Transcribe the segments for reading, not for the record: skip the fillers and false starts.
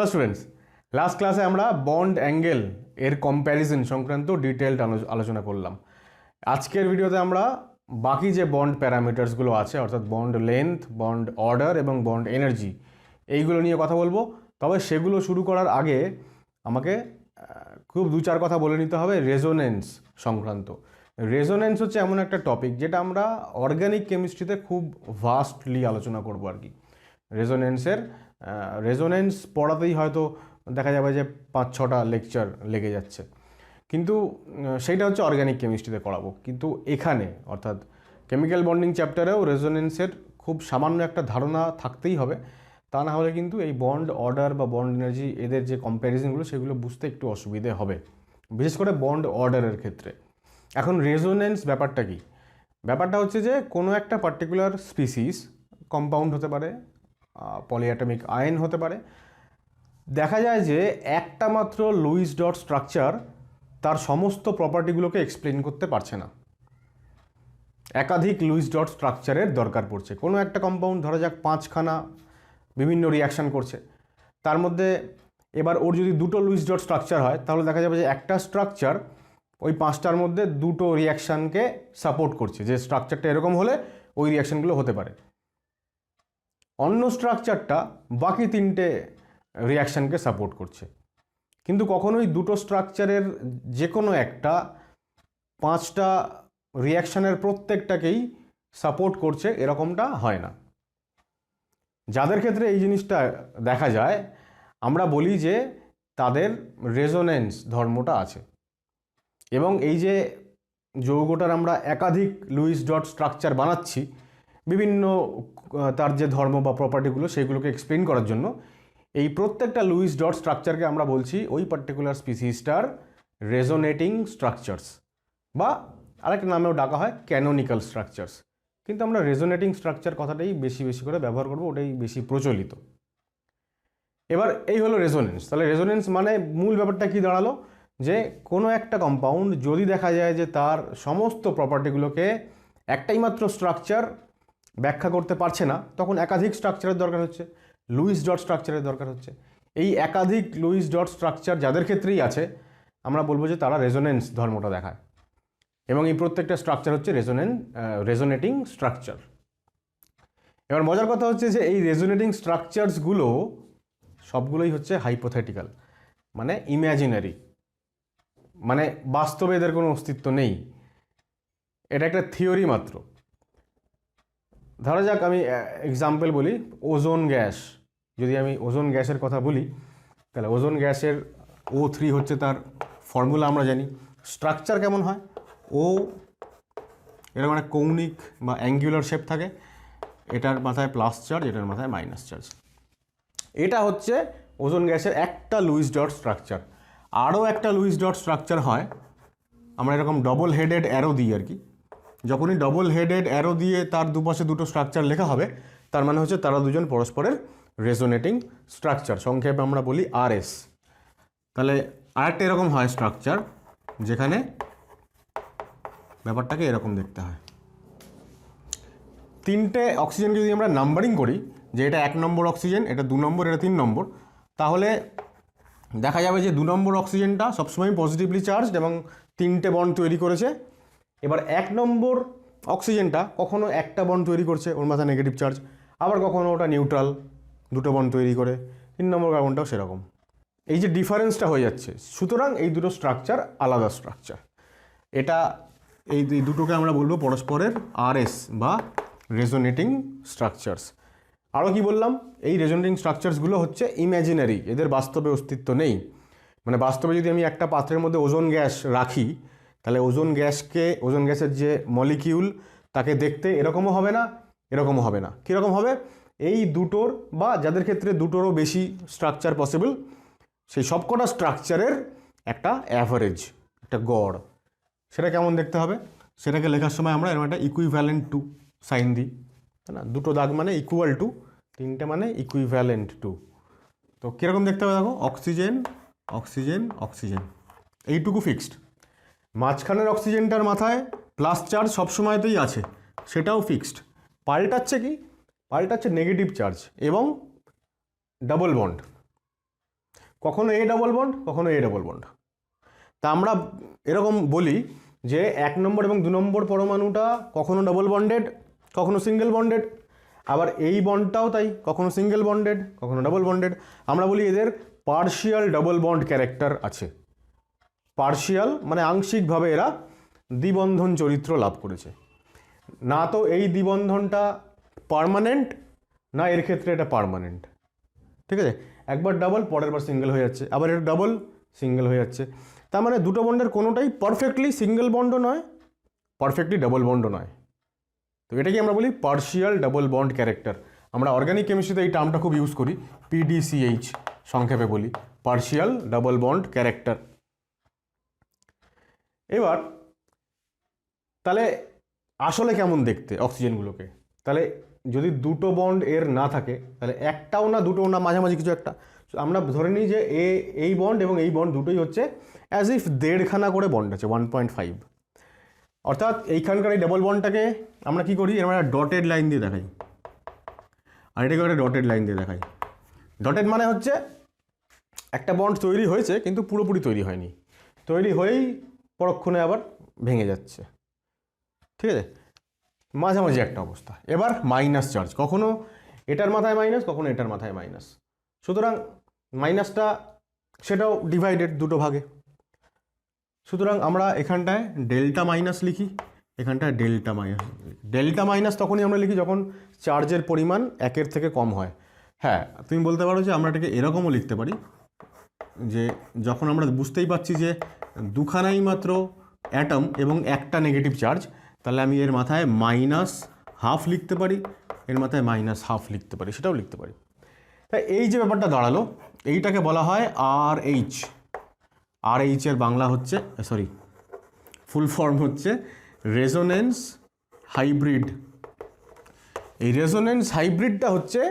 Hello students, last ক্লাসে আমরা bond angle এর কম্প্যারিজন সংক্রান্ত ডিটেলড আলোচনা করলাম। আজকের ভিডিওতে আমরা বাকি যে বন্ড প্যারামিটার্সগুলো আছে, অর্থাৎ বন্ড লেন্থ, বন্ড অর্ডার এবং বন্ড এনার্জি, এইগুলো নিয়ে কথা বলবো। তবে সেগুলো শুরু করার আগে আমাকে খুব দু চার কথা বলে নিতে হবে রেজোনেন্স সংক্রান্ত। রেজোনেন্স হচ্ছে এমন একটা টপিক যেটা আমরা অর্গানিক কেমিস্ট্রিতে খুব ভাস্টলি আলোচনা করব আর কি। রেজোনেন্স পড়াতেই হয়তো দেখা যাবে যে 5-6টা লেকচার লেগে যাচ্ছে, কিন্তু সেইটা হচ্ছে অর্গানিক কেমিস্ট্রিতে করাবো। কিন্তু এখানে অর্থাৎ কেমিক্যাল বন্ডিং চ্যাপ্টারেও রেজোনেন্সের খুব সামান্য একটা ধারণা থাকতেই হবে, তা না হলে কিন্তু এই বন্ড অর্ডার বা বন্ড এনার্জি এদের যে কম্প্যারিজনগুলো সেগুলো বুঝতে একটু অসুবিধে হবে, বিশেষ করে বন্ড অর্ডারের ক্ষেত্রে। এখন রেজোনেন্স ব্যাপারটা কি? ব্যাপারটা হচ্ছে যে কোনো একটা পার্টিকুলার স্পিসিস কম্পাউন্ড হতে পারে, পলিঅ্যাটমিক আয়ন হতে পারে। দেখা যায় যে একটা মাত্র লুইস ডট স্ট্রাকচার তার সমস্ত প্রপার্টিগুলোকে এক্সপ্লেন করতে পারছে না, একাধিক লুইস ডট স্ট্রাকচারের দরকার পড়ছে। কোনো একটা কম্পাউন্ড ধরা যাক 5খানা বিভিন্ন রিয়াকশান করছে, তার মধ্যে এবার ওর যদি দুটো লুইস ডট স্ট্রাকচার হয় তাহলে দেখা যাবে যে একটা স্ট্রাকচার ওই 5টার মধ্যে দুটো রিয়াকশানকে সাপোর্ট করছে, যে স্ট্রাকচারটা এরকম হলে ওই রিয়াকশানগুলো হতে পারে। অন্য স্ট্রাকচারটা বাকি 3টে রিয়াকশানকে সাপোর্ট করছে, কিন্তু কখনোই দুটো স্ট্রাকচারের যে কোনো একটা 5টা রিয়াকশানের প্রত্যেকটাকেই সাপোর্ট করছে এরকমটা হয় না। যাদের ক্ষেত্রে এই জিনিসটা দেখা যায় আমরা বলি যে তাদের রেজোনেন্স ধর্মটা আছে, এবং এই যে যৌগটার আমরা একাধিক লুইস ডট স্ট্রাকচার বানাচ্ছি বিভিন্ন তার যে ধর্ম বা প্রপার্টিগুলো সেগুলোকে এক্সপ্লেন করার জন্য, এই প্রত্যেকটা লুইস ডট স্ট্রাকচারকে আমরা বলছি ওই পার্টিকুলার স্পিসিসটার রেজোনেটিং স্ট্রাকচারস, বা আরেকটা নামেও ডাকা হয় ক্যানোনিক্যাল স্ট্রাকচারস। কিন্তু আমরা রেজোনেটিং স্ট্রাকচার কথাটাই বেশি করে ব্যবহার করব, ওটাই বেশি প্রচলিত। এবার এই হলো রেজোনেন্স। তাহলে রেজোনেন্স মানে মূল ব্যাপারটা কি দাঁড়ালো, যে কোনো একটা কম্পাউন্ড যদি দেখা যায় যে তার সমস্ত প্রপার্টিগুলোকে একটাই মাত্র স্ট্রাকচার ব্যাখ্যা করতে পারছে না, তখন একাধিক স্ট্রাকচারের দরকার হচ্ছে, লুইস ডট স্ট্রাকচারের দরকার হচ্ছে। এই একাধিক লুইস ডট স্ট্রাকচার যাদের ক্ষেত্রেই আছে আমরা বলবো যে তারা রেজোনেন্স ধর্মটা দেখায়, এবং এই প্রত্যেকটা স্ট্রাকচার হচ্ছে রেজোনেটিং স্ট্রাকচার। এবার মজার কথা হচ্ছে যে এই রেজোনেটিং স্ট্রাকচারসগুলো সবগুলোই হচ্ছে হাইপোথেটিক্যাল, মানে ইম্যাজিনারি, মানে বাস্তবে এদের কোনো অস্তিত্ব নেই, এটা একটা থিওরি মাত্র। ধরা যাক আমি এক্সাম্পল বলি, ওজোন গ্যাস। যদি আমি ওজোন গ্যাসের কথা বলি তাহলে ওজোন গ্যাসের O3 হচ্ছে তার ফর্মুলা আমরা জানি। স্ট্রাকচার কেমন হয়, ও এরকম একটা কৌণিক বা অ্যাঙ্গুলার শেপ থাকে, এটার মাথায় প্লাস চার্জ, এটার মাথায় মাইনাস চার্জ। এটা হচ্ছে ওজোন গ্যাসের একটা লুইস ডট স্ট্রাকচার। আরও একটা লুইস ডট স্ট্রাকচার হয়, আমরা এরকম ডবল হেডেড অ্যারো দিই আর কি। যখনই ডবল হেডেড অ্যারো দিয়ে তার দুপাশে দুটো স্ট্রাকচার লেখা হবে তার মানে হচ্ছে তারা দুজন পরস্পরের রেজোনেটিং স্ট্রাকচার, সংক্ষেপে আমরা বলি RS। তাহলে আরেকটা এরকম হয় স্ট্রাকচার, যেখানে ব্যাপারটাকে এরকম দেখতে হয়। 3টে অক্সিজেনকে যদি আমরা নাম্বারিং করি, যে এটা 1 নম্বর অক্সিজেন, এটা 2 নম্বর, এটা 3 নম্বর, তাহলে দেখা যাবে যে 2 নম্বর অক্সিজেনটা সবসময় পজিটিভলি চার্জড এবং 3টে বন্ড তৈরি করেছে। এবার 1 নম্বর অক্সিজেনটা কখনো একটা বন্ড তৈরি করছে, ওর মাথায় নেগেটিভ চার্জ, আবার কখনো ওটা নিউট্রাল, 2টো বন্ড তৈরি করে। 3 নম্বর কার্বনটাও সেরকম। এই যে ডিফারেন্সটা হয়ে যাচ্ছে, সুতরাং এই দুটো স্ট্রাকচার আলাদা স্ট্রাকচার। এটা এই দুটোকে আমরা বলবো পরস্পরের RS বা রেজোনেটিং স্ট্রাকচারস। আরও কি বললাম, এই রেজোনেটিং স্ট্রাকচারসগুলো হচ্ছে ইম্যাজিনারি, এদের বাস্তবে অস্তিত্ব নেই। মানে বাস্তবে যদি আমি একটা পাত্রের মধ্যে ওজোন গ্যাস রাখি তাহলে ওজোন গ্যাসের যে মলিকিউল তাকে দেখতে এরকমও হবে না, এরকমও হবে না। কীরকম হবে? এই দুটোর বা যাদের ক্ষেত্রে দুটোরও বেশি স্ট্রাকচার পসিবল, সেই সবকটা স্ট্রাকচারের একটা অ্যাভারেজ, একটা গড়। সেটা কেমন দেখতে হবে? সেটাকে লেখার সময় আমরা এরকম একটা ইকুইভ্যালেন্ট টু সাইন দিই, তাই না? দুটো দাগ মানে ইকুয়াল টু, 3টে মানে ইকুইভ্যালেন্ট টু। তো কীরকম দেখতে হবে দেখো, অক্সিজেন অক্সিজেন অক্সিজেন, এইটুকু ফিক্সড। মাঝখানের অক্সিজেনটার মাথায় প্লাস চার্জ সবসময়তেই আছে, সেটাও ফিক্সড। পাল্টাচ্ছে কি? পাল্টাচ্ছে নেগেটিভ চার্জ এবং ডাবল বন্ড। কখনো এ ডাবল বন্ড, কখনো এ ডাবল বন্ড। তা আমরা এরকম বলি যে 1 নম্বর এবং 2 নম্বর পরমাণুটা কখনো ডাবল বন্ডেড, কখনো সিঙ্গেল বন্ডেড, আবার এই বন্ডটাও তাই, কখনো সিঙ্গেল বন্ডেড, কখনো ডাবল বন্ডেড। আমরা বলি এদের পার্শিয়াল ডাবল বন্ড ক্যারেক্টার আছে। পার্শিয়াল মানে আংশিকভাবে এরা দ্বিবন্ধন চরিত্র লাভ করেছে। না তো এই দ্বিবন্ধনটা পার্মানেন্ট, না এর ক্ষেত্রে এটা পার্মানেন্ট। ঠিক আছে, একবার ডাবল, পরের বার সিঙ্গেল হয়ে যাচ্ছে, আবার এটা ডাবল, সিঙ্গেল হয়ে যাচ্ছে। তার মানে দুটো বন্ডের কোনোটাই পারফেক্টলি সিঙ্গেল বন্ডও নয়, পারফেক্টলি ডাবল বন্ডও নয়। তো এটাকে আমরা বলি পার্শিয়াল ডাবল বন্ড ক্যারেক্টার। আমরা অর্গানিক কেমিস্ট্রিতে এই টার্মটা খুব ইউজ করি, PDCH সংক্ষেপে বলি, পার্শিয়াল ডাবল বন্ড ক্যারেক্টার। এবার তাহলে আসলে কেমন দেখতে অক্সিজেনগুলোকে? তাহলে যদি দুটো বন্ড এর না থাকে, তাহলে একটাও না দুটোও না, মাঝামাঝি কিছু একটা। আমরা ধরে নিই যে এই বন্ড এবং এই বন্ড দুটোই হচ্ছে অ্যাজ ইফ 1.5খানা করে বন্ড আছে, 1.5। অর্থাৎ এইখানকার এই ডাবল বন্ডটাকে আমরা কি করি, আমরা ডটেড লাইন দিয়ে দেখাই, আর এটাকে একটা ডটেড লাইন দিয়ে দেখাই। ডটেড মানে হচ্ছে একটা বন্ড তৈরি হয়েছে কিন্তু পুরোপুরি তৈরি হয়নি, তৈরি হয়েই পরক্ষণে আবার ভেঙে যাচ্ছে। ঠিক আছে, মাঝামাঝি একটা অবস্থা। এবার মাইনাস চার্জ, কখনো এটার মাথায় মাইনাস, কখনো এটার মাথায় মাইনাস। সুতরাং মাইনাসটা সেটাও ডিভাইডেড দুটো ভাগে। সুতরাং আমরা এখানটায় ডেল্টা মাইনাস লিখি, এখানটায় ডেল্টা মাইনাস। ডেল্টা মাইনাস তখনই আমরা লিখি যখন চার্জের পরিমাণ 1-এর থেকে কম হয়। হ্যাঁ, তুমি বলতে পারো যে আমরা এটাকে এরকমও লিখতে পারি যে যখন আমরা বুঝতেই পারছি যে দুখানাই মাত্র অ্যাটম এবং একটা নেগেটিভ চার্জ, তাহলে আমি এর মাথায় -½ লিখতে পারি, এর মাথায় -½ লিখতে পারি, সেটাও লিখতে পারি। তাই এই যে ব্যাপারটা দাঁড়ালো, এইটাকে বলা হয় RH। RH এর বাংলা হচ্ছে, সরি, ফুল ফর্ম হচ্ছে রেজোনেন্স হাইব্রিড। এই রেজোনেন্স হাইব্রিডটা হচ্ছে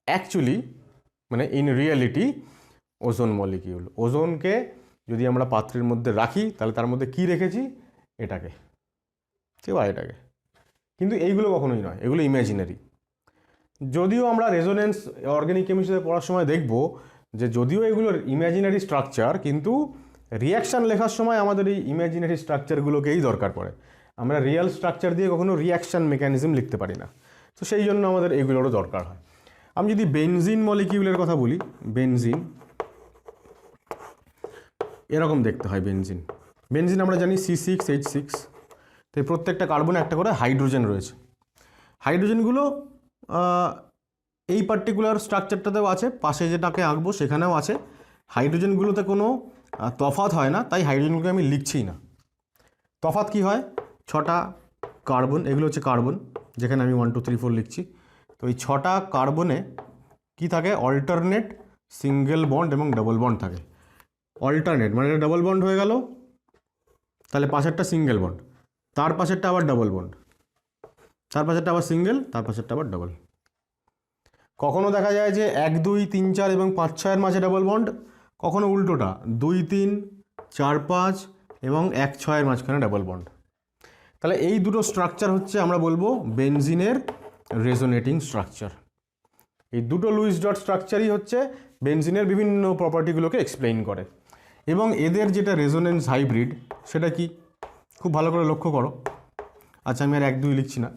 অ্যাকচুয়ালি মানে ইন রিয়েলিটি ওজোন মলিকিউল। ওজোনকে যদি আমরা পাত্রের মধ্যে রাখি তাহলে তার মধ্যে কি রেখেছি, এটাকে, ঠিক আছে, এটাকে। কিন্তু এইগুলো কখনোই নয়, এগুলো ইমাজিনারি। যদিও আমরা রেজোনেন্স অর্গানিক কেমিস্ট্রিতে পড়ার সময় দেখব যে যদিও এগুলোর ইমাজিনারি স্ট্রাকচার, কিন্তু রিয়াকশান লেখার সময় আমাদের এই ইমাজিনারি স্ট্রাকচারগুলোকেই দরকার পড়ে। আমরা রিয়েল স্ট্রাকচার দিয়ে কখনো রিয়াকশান মেকানিজম লিখতে পারি না, তো সেই জন্য আমাদের এগুলোরও দরকার হয়। আমি যদি বেনজিন মলিকিউলের কথা বলি, বেনজিন এরকম দেখতে হয়। বেনজিন বেনজিন আমরা জানি C6H6, তো প্রত্যেকটা কার্বনে একটা করে হাইড্রোজেন রয়েছে। হাইড্রোজেনগুলো এই পার্টিকুলার স্ট্রাকচারটাতেও আছে, পাশে যেটাকে আঁকবো সেখানেও আছে। হাইড্রোজেনগুলোতে কোনো তফাৎ হয় না, তাই হাইড্রোজেনগুলোকে আমি লিখছিই না। তফাৎ কি হয়, 6টা কার্বন, এগুলো হচ্ছে কার্বন, যেখানে আমি 1 2 3 4 লিখছি। তো এই 6টা কার্বনে কি থাকে, অল্টারনেট সিঙ্গেল বন্ড এবং ডাবল বন্ড থাকে। অল্টারনেট মানে এটা ডাবল বন্ড হয়ে গেল, তাহলে পাশেরটা সিঙ্গেল বন্ড, তার পাশেরটা আবার ডাবল বন্ড, তার পাশেরটা আবার সিঙ্গেল, তার পাশেরটা আবার ডাবল। কখনো দেখা যায় যে 1 2 3 4 এবং 5 6 এর মাঝে ডাবল বন্ড, কখনো উল্টোটা 2 3 4 5 এবং 1 6 এর মাঝখানে ডাবল বন্ড। তাহলে এই দুটো স্ট্রাকচার হচ্ছে আমরা বলবো বেনজিনের রেজোনেটিং স্ট্রাকচার। এই দুটো লুইস ডট স্ট্রাকচারই হচ্ছে বেনজিনের বিভিন্ন প্রপার্টিগুলোকে এক্সপ্লেইন করে। এবং এদের যেটা রেজোনেন্স হাইব্রিড, সেটা কি খুব ভালো করে লক্ষ্য করো। আচ্ছা, আমি আর 1 2 লিখছি না।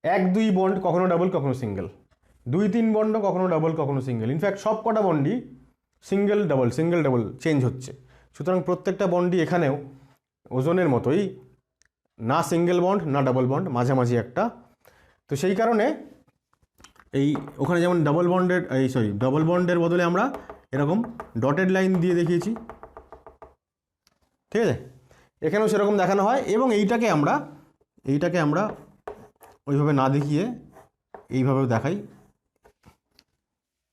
1 2 বন্ড কখনো ডাবল, কখনো সিঙ্গেল। 2 3 বন্ড কখনো ডাবল, কখনো সিঙ্গেল। ইনফ্যাক্ট সব কটা বন্ডই সিঙ্গেল ডাবল চেঞ্জ হচ্ছে। সুতরাং প্রত্যেকটা বন্ডই এখানেও ওজনের মতোই না সিঙ্গেল বন্ড না ডাবল বন্ড, মাঝামাঝি একটা। তো সেই কারণে এই ওখানে যেমন ডাবল বন্ডের বদলে আমরা এরকম ডটেড লাইন দিয়ে দেখিয়েছি, ঠিক আছে, এখানেও সেরকম দেখানো হয়। এবং এইটাকে আমরা ওইভাবে না দেখিয়ে এইভাবেও দেখাই,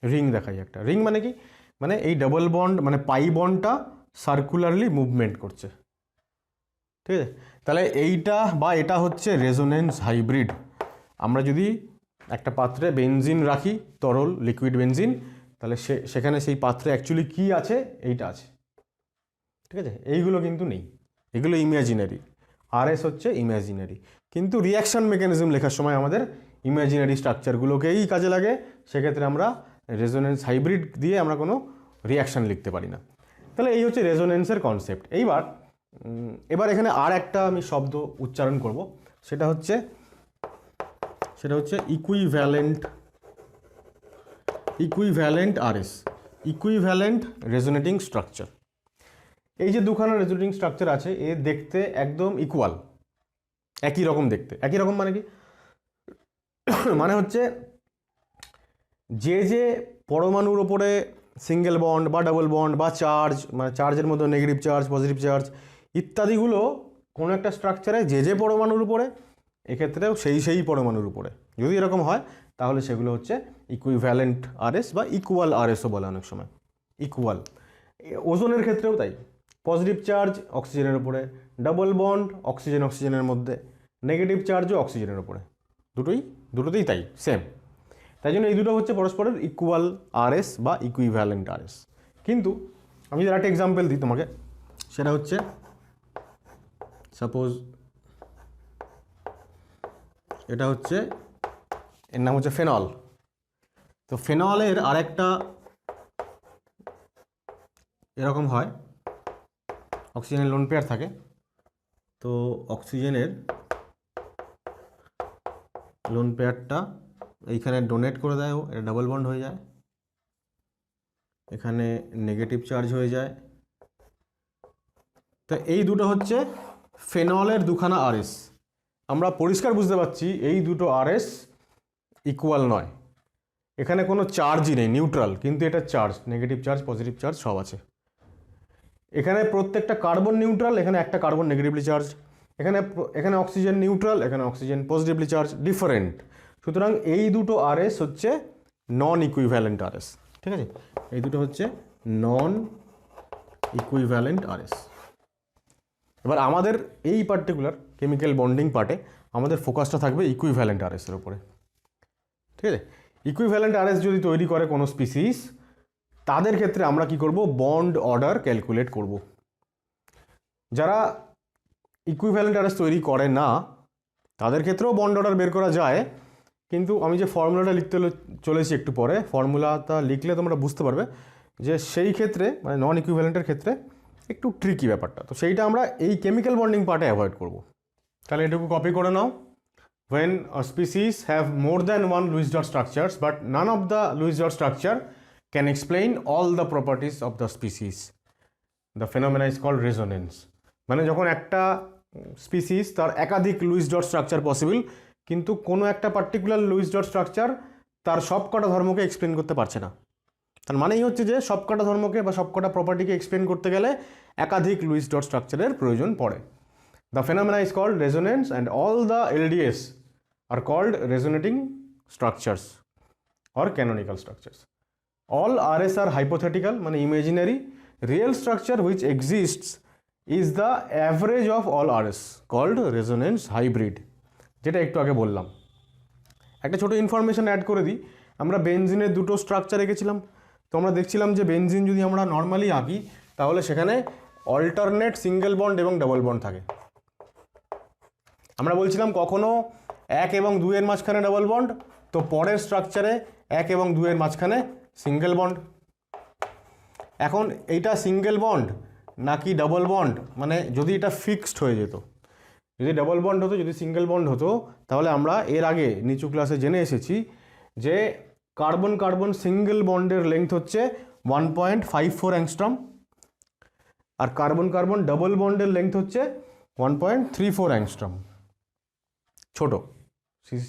রিং দেখাই একটা। রিং মানে কি, মানে এই ডাবল বন্ড মানে পাই বন্ডটা সার্কুলারলি মুভমেন্ট করছে, ঠিক আছে। তাহলে এইটা বা এটা হচ্ছে রেজোনেন্স হাইব্রিড। আমরা যদি একটা পাত্রে বেনজিন রাখি, তরল লিকুইড বেনজিন, তাহলে সেখানে সেই পাত্রে অ্যাকচুয়ালি কী আছে, এইটা আছে, ঠিক আছে। এইগুলো কিন্তু নেই, এগুলো ইমাজিনারি। RS হচ্ছে ইমাজিনারি, কিন্তু রিয়াকশান মেকানিজম লেখার সময় আমাদের ইমাজিনারি স্ট্রাকচারগুলোকেই কাজে লাগে। সেক্ষেত্রে আমরা রেজোনেন্স হাইব্রিড দিয়ে আমরা কোনো রিয়াকশান লিখতে পারি না। তাহলে এই হচ্ছে রেজোনেন্সের কনসেপ্ট। এবার এখানে আর একটা আমি শব্দ উচ্চারণ করব, সেটা হচ্ছে equivalent RS, equivalent resonating structure. এই যে দুখানা রেজোনেটিং স্ট্রাকচার আছে, এ দেখতে একদম ইকুয়াল, একই রকম দেখতে। একই রকম মানে কি? মানে হচ্ছে যে পরমাণুর ওপরে সিঙ্গেল বন্ড বা ডাবল বন্ড বা চার্জ, মানে চার্জের মধ্যে নেগেটিভ চার্জ, পজিটিভ চার্জ ইত্যাদিগুলো কোনো একটা স্ট্রাকচারে যে পরমাণুর উপরে, এক্ষেত্রেও সেই পরমাণুর উপরে যদি এরকম হয়, তাহলে সেগুলো হচ্ছে ইকুইভ্যালেন্ট আরএস বা ইকুয়াল আরএসও বলে অনেক সময়। ইকুয়াল। ওজনের ক্ষেত্রেও তাই, পজিটিভ চার্জ অক্সিজেনের উপরে, ডাবল বন্ড অক্সিজেনের মধ্যে, নেগেটিভ চার্জও অক্সিজেনের উপরে, দুটোতেই তাই সেম। তাই জন্য এই দুটো হচ্ছে পরস্পরের ইকুয়াল আরএস বা ইকুইভ্যালেন্ট আরএস। কিন্তু আমি যদি একটা এক্সাম্পল দিই তোমাকে, সেটা হচ্ছে সাপোজ এটা হচ্ছে, এর নাম হচ্ছে ফেনল। তো ফেনলের আরেকটা এরকম হয়, অক্সিজেনের লোন পেয়ার থাকে, তো অক্সিজেনের লোন পেয়ারটা এইখানে ডোনেট করে দেয়, ও এটা ডাবল বন্ড হয়ে যায়, এখানে নেগেটিভ চার্জ হয়ে যায়। তো এই দুটো হচ্ছে ফেনলের দুখানা আরএস। আমরা পরিষ্কার বুঝতে পারছি এই দুটো আরএস ইকুয়াল নয়, এখানে কোনো চার্জই নেই, নিউট্রাল, কিন্তু এটা charge, negative charge positive charge সব আছে। এখানে প্রত্যেকটা কার্বন নিউট্রাল, এখানে একটা কার্বন নেগেটিভলি চার্জ, এখানে অক্সিজেন নিউট্রাল, এখানে অক্সিজেন পজিটিভলি চার্জ, ডিফারেন্ট। সুতরাং এই দুটো আরএস হচ্ছে নন ইকুইভ্যালেন্ট আরএস। ঠিক আছে, এই দুটো হচ্ছে নন ইকুইভ্যালেন্ট আরএস। এবার আমাদের এই পার্টিকুলার কেমিক্যাল বন্ডিং পার্টে আমাদের ফোকাসটা থাকবে ইকুইভ্যালেন্ট আরএসের উপরে। ঠিক আছে, ইকুইভ্যালেন্ট আরএস যদি তৈরি করে কোনো স্পিসিস, তাদের ক্ষেত্রে আমরা কি করব? বন্ড অর্ডার ক্যালকুলেট করব। যারা ইকুইভ্যালেন্ট আরএস তৈরি করে না, তাদের ক্ষেত্রেও বন্ড অর্ডার বের করা যায়, কিন্তু আমি যে ফর্মুলাটা লিখতে চলেছি একটু পরে, ফর্মুলাটা লিখলে তোমরা বুঝতে পারবে যে সেই ক্ষেত্রে, মানে নন ইকুইভ্যালেন্টের ক্ষেত্রে একটু ট্রিকি ব্যাপারটা। তো সেইটা আমরা এই কেমিক্যাল বন্ডিং পার্টে অ্যাভয়েড করব। তাহলে এটুকু কপি করে নাও। When a species have more than one Lewis dot structures, but none of the Lewis dot structure can explain all the properties of the species, the phenomena is called resonance. মানে যখন একটা species তার একাধিক Luis dot structure possible, কিন্তু কোনো একটা particular Luis dot structure তার সবকটা ধর্মকে এক্সপ্লেন করতে পারছে না। তার মানেই হচ্ছে যে সবকটা ধর্মকে বা সবকটা প্রপার্টিকে এক্সপ্লেন করতে গেলে একাধিক লুইস ডট স্ট্রাকচারের প্রয়োজন পড়ে। The phenomena is called resonance and all the LDS are called resonating structures or canonical structures. All RS are hypothetical, মানে imaginary. Real structure which exists is the average of all RS called resonance hybrid, যেটা একটু আগে বললাম। একটা ছোট information add করে দিই, আমরা বেনজিনের দুটো স্ট্রাকচার এঁকেছিলাম। তো আমরা দেখছিলাম যে বেনজিন যদি আমরা নর্মালি আঁকি, তাহলে সেখানে অল্টারনেট সিঙ্গেল বন্ড এবং ডাবল বন্ড থাকে। আমরা বলছিলাম কখনো 1 এবং 2 এর মাঝখানে ডাবল বন্ড, তো পরের স্ট্রাকচারে 1 এবং 2 এর মাঝখানে সিঙ্গেল বন্ড। এখন এইটা সিঙ্গেল বন্ড নাকি ডাবল বন্ড, মানে যদি এটা ফিক্সড হয়ে যেত, যদি ডাবল বন্ড হতো, যদি সিঙ্গেল বন্ড হতো, তাহলে আমরা এর আগে নিচু ক্লাসে জেনে এসেছি যে কার্বন কার্বন সিঙ্গেল বন্ডের লেংথ হচ্ছে 1.54 অ্যাংস্ট্রম, আর কার্বন কার্বন ডাবল বন্ডের লেংথ হচ্ছে 1.34 অ্যাংস্ট্রম। ছোট,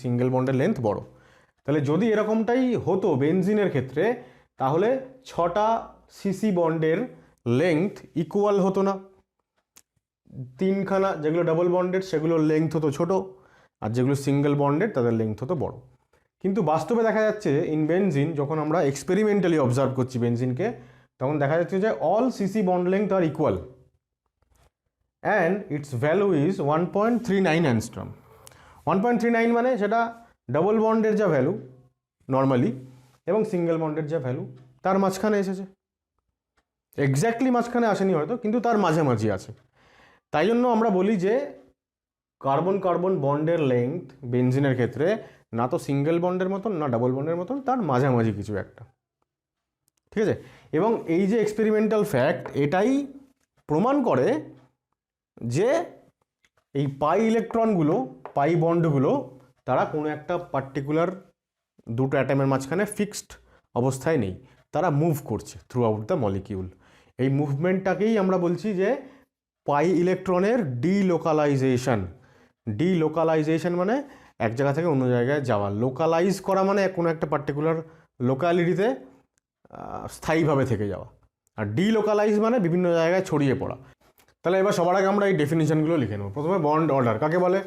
সিঙ্গেল বন্ডের লেন্থ বড়। তাহলে যদি এরকমটাই হতো বেনজিনের ক্ষেত্রে, তাহলে 6টা সিসি বন্ডের লেংথ ইকুয়াল হতো না। 3খানা যেগুলো ডাবল বন্ডেড সেগুলোর লেংথ হতো ছোট, আর যেগুলো সিঙ্গেল বন্ডেড তাদের লেংথ হতো বড়। কিন্তু বাস্তবে দেখা যাচ্ছে ইন বেনজিন, যখন আমরা এক্সপেরিমেন্টালি অবজার্ভ করছি বেনজিনকে, তখন দেখা যাচ্ছে যে অল সিসি বন্ড লেংথ আর equal and its value is 1.39 angstrom. 1.39 মানে সেটা ডাবল বন্ডের যা ভ্যালু নর্মালি এবং সিঙ্গেল বন্ডের যা ভ্যালু তার মাঝখানে এসেছে। এক্স্যাক্টলি মাঝখানে আসেনি হয়তো, কিন্তু তার মাঝামাঝি আছে। তাই জন্য আমরা বলি যে কার্বন কার্বন বন্ডের লেংথ বেনজিনের ক্ষেত্রে না তো সিঙ্গেল বন্ডের মতন না ডাবল বন্ডের মতন, তার মাঝামাঝি কিছু একটা। ঠিক আছে। এবং এই যে এক্সপেরিমেন্টাল ফ্যাক্ট, এটাই প্রমাণ করে যে এই পাই ইলেকট্রনগুলো, পাই বন্ডগুলো, তারা কোনো একটা পার্টিকুলার দুটো অ্যাটমের মাঝখানে ফিক্সড অবস্থায় নেই, তারা মুভ করছে থ্রু আউট দ্য মলিকিউল। এই মুভমেন্টটাকেই আমরা বলছি যে পাই ইলেকট্রনের ডিলোকালাইজেশন। ডিলোকালাইজেশন মানে এক জায়গা থেকে অন্য জায়গায় যাওয়া, লোকালাইজ করা মানে কোনো একটা পার্টিকুলার লোকালিটিতে স্থায়ীভাবে থেকে যাওয়া, আর ডিলোকালাইজ মানে বিভিন্ন জায়গায় ছড়িয়ে পড়া। তাহলে এবার সবার আগে আমরা এই ডেফিনিশনগুলো লিখে নেব। প্রথমে বন্ড অর্ডার কাকে বলে?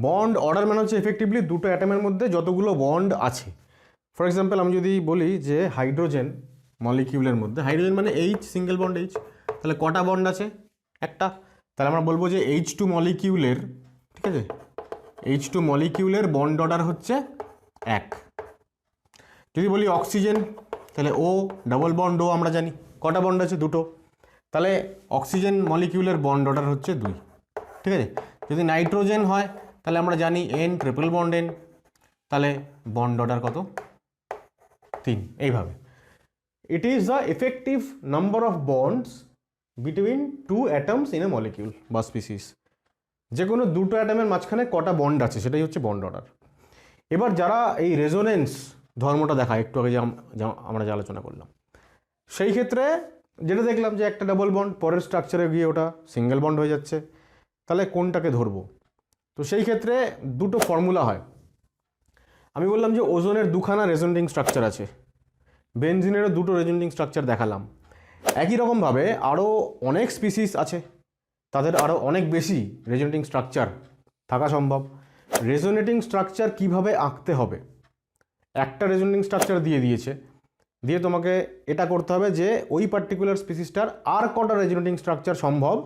বন্ড অর্ডার মানে হচ্ছে এফেক্টিভলি দুটো অ্যাটমের মধ্যে যতগুলো বন্ড আছে। ফর এক্সাম্পল আমি যদি বলি যে হাইড্রোজেন মলিকিউলের মধ্যে, হাইড্রোজেন মানে এইচ, সিঙ্গেল বন্ড এইচ, তাহলে কটা বন্ড আছে? একটা। তাহলে আমরা বলবো যে H2 মলিকিউলের, ঠিক আছে, H2 মলিকিউলের বন্ড অর্ডার হচ্ছে 1। যদি বলি অক্সিজেন, তাহলে ও ডাবল বন্ড ও আমরা জানি কটা বন্ড আছে? দুটো। তাহলে অক্সিজেন মলিকিউলের বন্ড অর্ডার হচ্ছে 2, ঠিক আছে। যদি নাইট্রোজেন হয় তাহলে আমরা জানি N ট্রিপল বন্ড N, তাহলে বন্ড অর্ডার কত? 3। এইভাবে it is the effective number of bonds between two atoms in a molecule বা স্পিসিস। যে কোনো দুটো অ্যাটমের মাঝখানে কটা বন্ড আছে সেটাই হচ্ছে বন্ড অর্ডার। এবার যারা এই রেজোনেন্স ধর্মটা দেখায়, একটু আগে আমরা যে আলোচনা করলাম, সেই ক্ষেত্রে যেটা দেখলাম যে একটা ডাবল বন্ড পরের স্ট্রাকচারে গিয়ে ওটা সিঙ্গেল বন্ড হয়ে যাচ্ছে, তাহলে কোনটাকে ধরবো? তো সেই ক্ষেত্রে দুটো ফর্মুলা হয়। আমি বললাম যে ওজোনের দুখানা রেজোনেটিং স্ট্রাকচার আছে, বেনজিনেরও দুটো রেজোনেটিং স্ট্রাকচার দেখালাম। একই রকমভাবে আরও অনেক স্পিসিস আছে, তাদের আরও অনেক বেশি রেজোনেটিং স্ট্রাকচার থাকা সম্ভব। রেজোনেটিং স্ট্রাকচার কিভাবে আঁকতে হবে? একটা রেজোনেটিং স্ট্রাকচার দিয়েছে, দিয়ে তোমাকে এটা করতে হবে যে ওই পার্টিকুলার স্পিসিসটার আর কটা রেজোনেটিং স্ট্রাকচার সম্ভব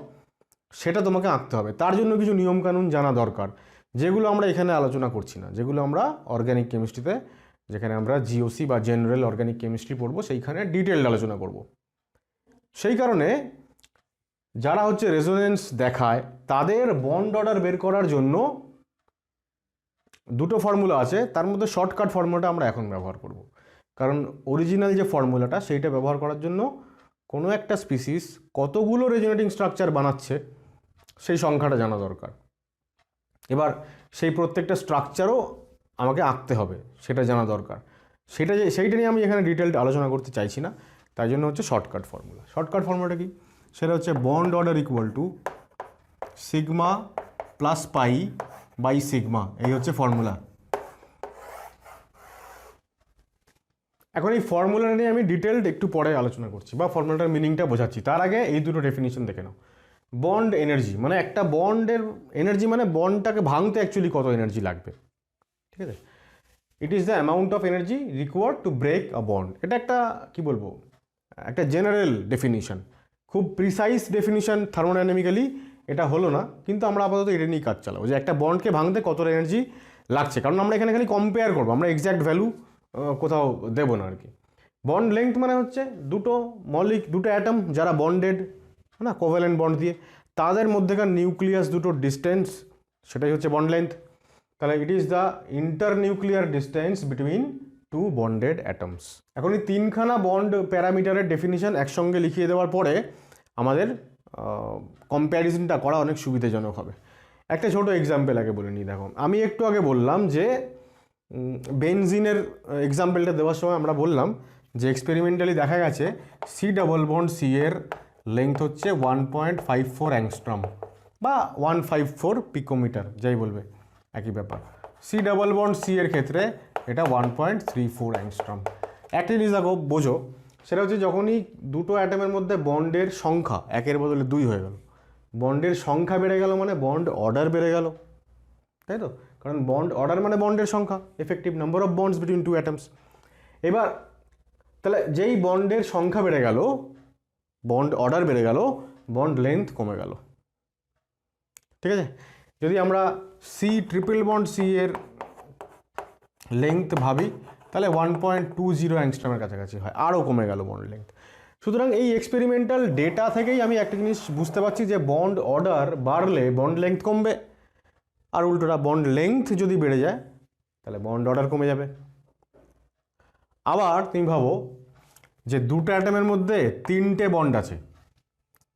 সেটা তোমাকে আঁকতে হবে। তার জন্য কিছু নিয়মকানুন জানা দরকার, যেগুলো আমরা এখানে আলোচনা করছি না, যেগুলো আমরা অর্গ্যানিক কেমিস্ট্রিতে, যেখানে আমরা জিওসি বা জেনারেল অর্গ্যানিক কেমিস্ট্রি পড়বো, সেইখানে ডিটেলড আলোচনা করব। সেই কারণে যারা হচ্ছে রেজোনেন্স দেখায় তাদের বন্ড অর্ডার বের করার জন্য দুটো ফর্মুলা আছে, তার মধ্যে শর্টকাট ফর্মুলাটা আমরা এখন ব্যবহার করব। কারণ অরিজিনাল যে ফর্মুলাটা সেইটা ব্যবহার করার জন্য কোনো একটা স্পিসিস কতগুলো রেজোনেটিং স্ট্রাকচার বানাচ্ছে সেই সংখ্যাটা জানা দরকার। এবার সেই প্রত্যেকটা স্ট্রাকচারও আমাকে আঁকতে হবে, সেটা জানা দরকার। সেইটা নিয়ে আমি এখানে ডিটেলড আলোচনা করতে চাইছি না, তাই জন্য হচ্ছে শর্টকাট ফর্মুলা। শর্টকাট ফর্মুলাটা কি? সেটা হচ্ছে bond order equal to sigma plus pi by sigma. এই হচ্ছে ফর্মুলা। এখন এই ফর্মুলাটা নিয়ে আমি ডিটেলড একটু পরে আলোচনা করছি বা ফর্মুলাটার মিনিংটা বোঝাচ্ছি। তার আগে এই দুটো ডেফিনিশন দেখে নাও। বন্ড এনার্জি মানে একটা বন্ডের এনার্জি মানে বন্ডটাকে ভাঙতে অ্যাকচুয়ালি কত এনার্জি লাগবে, ঠিক আছে। It is the amount of energy required to break a bond. এটা একটা কি বলবো, একটা জেনারেল ডেফিনিশন, খুব প্রিসাইজ ডেফিনিশন থার্মোডাইনামিক্যালি এটা হলো না, কিন্তু আমরা আপাতত এটা নিয়ে কাজ চালাবো যে একটা বন্ডকে ভাঙতে কত এনার্জি লাগছে। কারণ আমরা এখানে খালি কম্পেয়ার করবো, আমরা এক্স্যাক্ট ভ্যালু কোথাও দেবো না আর কি। বন্ড লেংথ মানে হচ্ছে দুটো অ্যাটম যারা বন্ডেড না কোভ্যালেন্ট বন্ড দিয়ে, তাদের মধ্যেকার নিউক্লিয়াস দুটো ডিস্টেন্স, সেটাই হচ্ছে বন্ড লেংথ। তাহলে it is the internuclear distance between two bonded atoms. এখন এই তিনখানা বন্ড প্যারামিটারের ডেফিনিশন একসঙ্গে লিখিয়ে দেওয়ার পরে আমাদের কম্প্যারিজনটা করা অনেক সুবিধাজনক হবে। একটা ছোট এক্সাম্পল আগে বলে নিই। দেখো, আমি একটু আগে বললাম যে বেনজিনের এক্সাম্পলটা দেওয়ার সময় আমরা বললাম যে এক্সপেরিমেন্টালি দেখা গেছে সি ডাবল বন্ড সি এর লেংথ হচ্ছে 1.54 অ্যাংস্ট্রম বা 154 পিকোমিটার, যাই বলবে একই ব্যাপার। সি ডাবল বন্ড সি এর ক্ষেত্রে এটা 1.34 অ্যাংস্ট্রম। একটা জিনিস দেখো বোঝো, সেটা হচ্ছে যখনই দুটো অ্যাটমের মধ্যে বন্ডের সংখ্যা একের বদলে 2 হয়ে গেল, বন্ডের সংখ্যা বেড়ে গেল মানে বন্ড অর্ডার বেড়ে গেল, তাই তো? কারণ বন্ড অর্ডার মানে বন্ডের সংখ্যা, effective number of bonds between two atoms. এবার তাহলে যেই বন্ডের সংখ্যা বেড়ে গেল, বন্ড অর্ডার বেড়ে গেল, বন্ড লেন্থ কমে গেল, ঠিক আছে। যদি আমরা সি ট্রিপল বন্ড সি এর লেংথ ভাবি তাহলে 1.20 অ্যাংস্ট্রমের কাছাকাছি হয়, আরও কমে গেল বন্ড লেংথ। সুতরাং এই এক্সপেরিমেন্টাল ডেটা থেকেই আমি একটা জিনিস বুঝতে পারছি যে বন্ড অর্ডার বাড়লে বন্ড লেংথ কমবে, আর উল্টোটা বন্ড লেংথ যদি বেড়ে যায় তাহলে বন্ড অর্ডার কমে যাবে। আবার তুমি ভাবো যে দুটো অ্যাটমের মধ্যে তিনটে বন্ড আছে,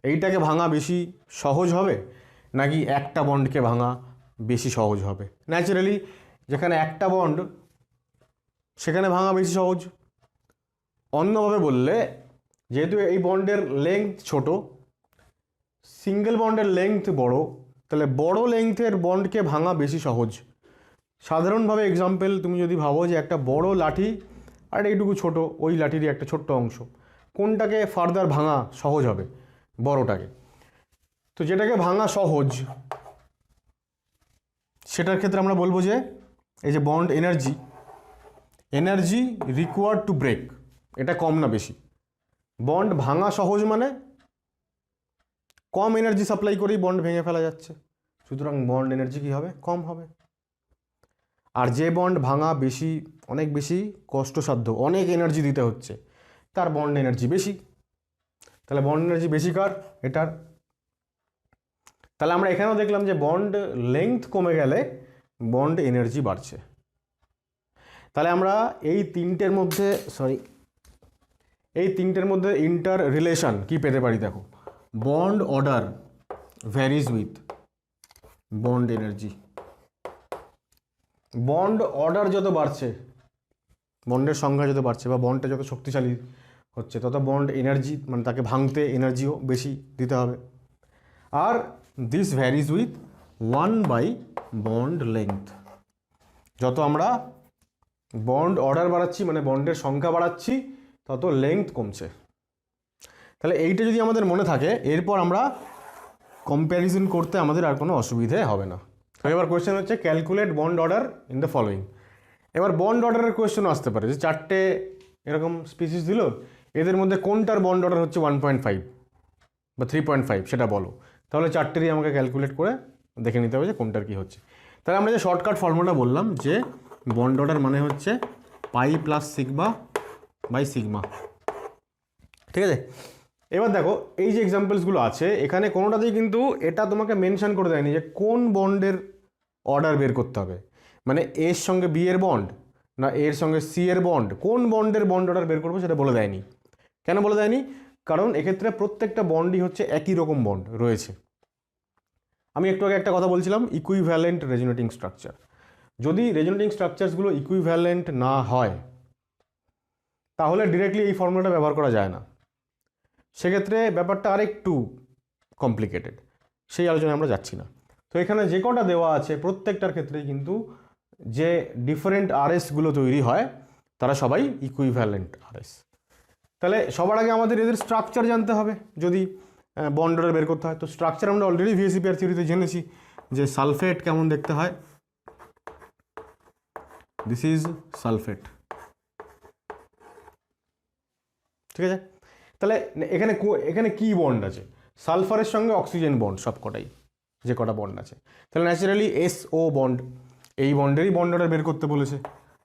এইটাকে ভাঙা বেশি সহজ হবে নাকি একটা বন্ডকে ভাঙা বেশি সহজ হবে? ন্যাচারালি যেখানে একটা বন্ড সেখানে ভাঙা বেশি সহজ। অন্যভাবে বললে, যেহেতু এই বন্ডের লেংথ ছোট, সিঙ্গেল বন্ডের লেংথ বড়, তাহলে বড় লেংথের বন্ডকে ভাঙা বেশি সহজ। সাধারণভাবে এক্সাম্পল তুমি যদি ভাবো যে একটা বড় লাঠি আর এইটুকু ছোট, ওই লাঠিরই একটা ছোট্ট অংশ, কোনটাকে ফার্দার ভাঙা সহজ হবে? বড়টাকে। তো যেটাকে ভাঙা সহজ সেটার ক্ষেত্রে আমরা বলবো যে এই যে bond energy required to break, এটা কম না বেশি? বন্ড ভাঙা সহজ মানে কম এনার্জি সাপ্লাই করেই বন্ড ভেঙে ফেলা যাচ্ছে, সুতরাং বন্ড এনার্জি কী হবে? কম হবে। আর যে বন্ড ভাঙা বেশি, অনেক বেশি কষ্টসাধ্য, অনেক এনার্জি দিতে হচ্ছে, তার বন্ড এনার্জি বেশি। তাহলে বন্ড এনার্জি বেশি কার? এটার। তাহলে আমরা এখানেও দেখলাম যে বন্ড লেংথ কমে গেলে বন্ড এনার্জি বাড়ছে। তাহলে আমরা এই তিনটের মধ্যে ইন্টার রিলেশন কি পেতে পারি? দেখো, bond order varies with bond energy. Bond order যত বাড়ছে, বন্ডের সংখ্যা যত বাড়ছে বা বন্ডটা যত শক্তিশালী হচ্ছে, তত বন্ড এনার্জি, মানে তাকে ভাঙতে এনার্জিও বেশি দিতে হবে। আর this varies with 1/, bond length. যত আমরা বন্ড অর্ডার বাড়াচ্ছি, মানে বন্ডের সংখ্যা বাড়াচ্ছি, তত লেংথ কমছে। তাহলে এইটা যদি আমাদের মনে থাকে, এরপর আমরা কম্প্যারিজন করতে আমাদের আর কোনো অসুবিধে হবে না। তো এবার কোয়েশ্চেন হচ্ছে calculate bond order in the following. এবার বন্ড অর্ডারের কোয়েশ্চেনও আসতে পারে যে চারটে এরকম স্পিসিস দিল, এদের মধ্যে কোনটার বন্ড অর্ডার হচ্ছে 1.5 বা 3.5 সেটা বলো। তাহলে চারটেরই আমাকে ক্যালকুলেট করে দেখে নিতে হবে যে কোনটার কী হচ্ছে। তাহলে আমরা যে শর্টকাট ফর্মুলা বললাম যে বন্ড অর্ডার মানে হচ্ছে pi plus sigma by sigma, ঠিক আছে? এবার দেখো, এই যে এক্সাম্পলসগুলো আছে এখানে কোনোটাতেই কিন্তু এটা তোমাকে মেনশন করে দেয়নি যে কোন বন্ডের অর্ডার বের করতে হবে, মানে এর সঙ্গে বি এর বন্ড না এর সঙ্গে সি এর বন্ড, কোন বন্ডের বন্ড অর্ডার বের করবো সেটা বলে দেয়নি। কেন বলে দেয়নি? কারণ এক্ষেত্রে প্রত্যেকটা বন্ডই হচ্ছে একই রকম বন্ড রয়েছে। আমি একটু আগে একটা কথা বলছিলাম, ইকুইভ্যালেন্ট রেজোনেটিং স্ট্রাকচার। যদি রেজোনেটিং স্ট্রাকচারসগুলো ইকুইভ্যালেন্ট না হয় তাহলে ডিরেক্টলি এই ফর্মুলাটা ব্যবহার করা যায় না। সেক্ষেত্রে ব্যাপারটা আরেকটু কমপ্লিকেটেড, সেই আলোচনায় আমরা যাচ্ছি না। তো এখানে যে কটা দেওয়া আছে প্রত্যেকটার ক্ষেত্রেই কিন্তু যে ডিফারেন্ট আরএসগুলো তৈরি হয় তারা সবাই ইকুইভ্যালেন্ট আরএস। তাহলে সবার আগে আমাদের এদের স্ট্রাকচার জানতে হবে যদি বন্ড অর্ডার বের করতে হয়। তো স্ট্রাকচার আমরা অলরেডি ভিএসিপিআর থিওরিতে জেনেছি যে সালফেট কেমন দেখতে হয়। দিস ইজ সালফেট, ঠিক আছে? তাহলে এখানে কি বন্ড আছে? সালফারের সঙ্গে অক্সিজেন বন্ড, সব কটাই যে কটা বন্ড আছে। তাহলে ন্যাচারালি SO বন্ড, এই বন্ডেরই বন্ড অর্ডার বের করতে বলেছে,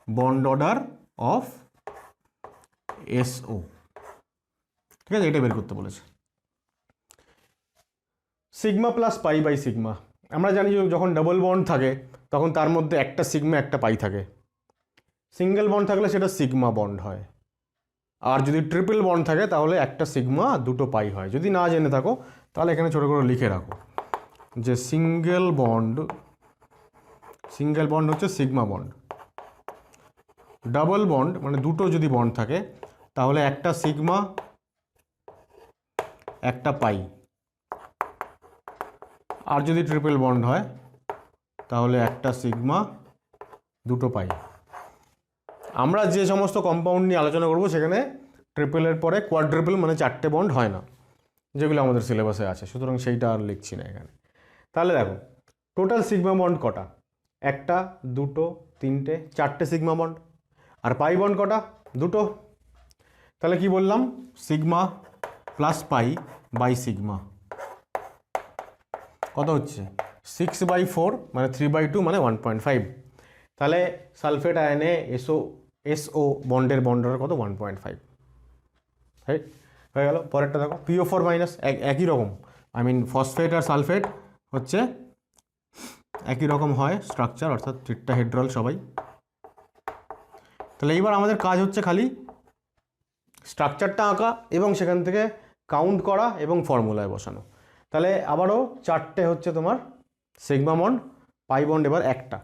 বন্ড অর্ডার অফ SO, ঠিক আছে? এটা বের করতে বলেছে। Sigma plus pi by sigma, আমরা জানি যে যখন ডাবল বন্ড থাকে তখন তার মধ্যে একটা সিগমা একটা পাই থাকে। সিঙ্গেল বন্ড থাকলে সেটা সিগমা বন্ড হয়, আর যদি ট্রিপল বন্ড থাকে তাহলে একটা সিগমা দুটো পাই হয়। যদি না জেনে থাকো তাহলে এখানে ছোটো করে লিখে রাখো যে সিঙ্গেল বন্ড হচ্ছে সিগমা বন্ড, ডাবল বন্ড মানে দুটো যদি বন্ড থাকে তাহলে একটা সিগমা একটা পাই, আর যদি ট্রিপল বন্ড হয় তাহলে একটা সিগমা দুটো পাই। আমরা যে সমস্ত কম্পাউন্ড নিয়ে আলোচনা করব সেখানে ট্রিপলের পরে কোয়াড্রিপল মানে চারটে বন্ড হয় না, যেগুলো আমাদের সিলেবাসে আছে, সুতরাং সেইটা আর লিখছি না এখানে। তাহলে দেখো টোটাল সিগমা বন্ড কটা? একটা, দুটো, তিনটে, চারটে সিগমা বন্ড। আর পাই বন্ড কটা? দুটো। তাহলে কি বললাম? Sigma plus pi by sigma কত হচ্ছে? 6/4 মানে 3/2 মানে 1.5। তাহলে সালফেট আয়নে SO বন্ডের বন্ড অর্ডার কত? 1.5, রাইট? হয়ে গেল। পরেরটা দেখো PO4 মাইনাস, একই রকম, ফসফেট আর সালফেট হচ্ছে একই রকম হয় স্ট্রাকচার, অর্থাৎ টেট্রাহেড্রাল সবাই। তাহলে এইবার আমাদের কাজ হচ্ছে খালি স্ট্রাকচারটা আঁকা এবং সেখান থেকে কাউন্ট করা এবং ফর্মুলায় বসানো। তাহলে আবারও চারটে হচ্ছে তোমার সিগমা বন্ড, পাই বন্ড এবার একটা।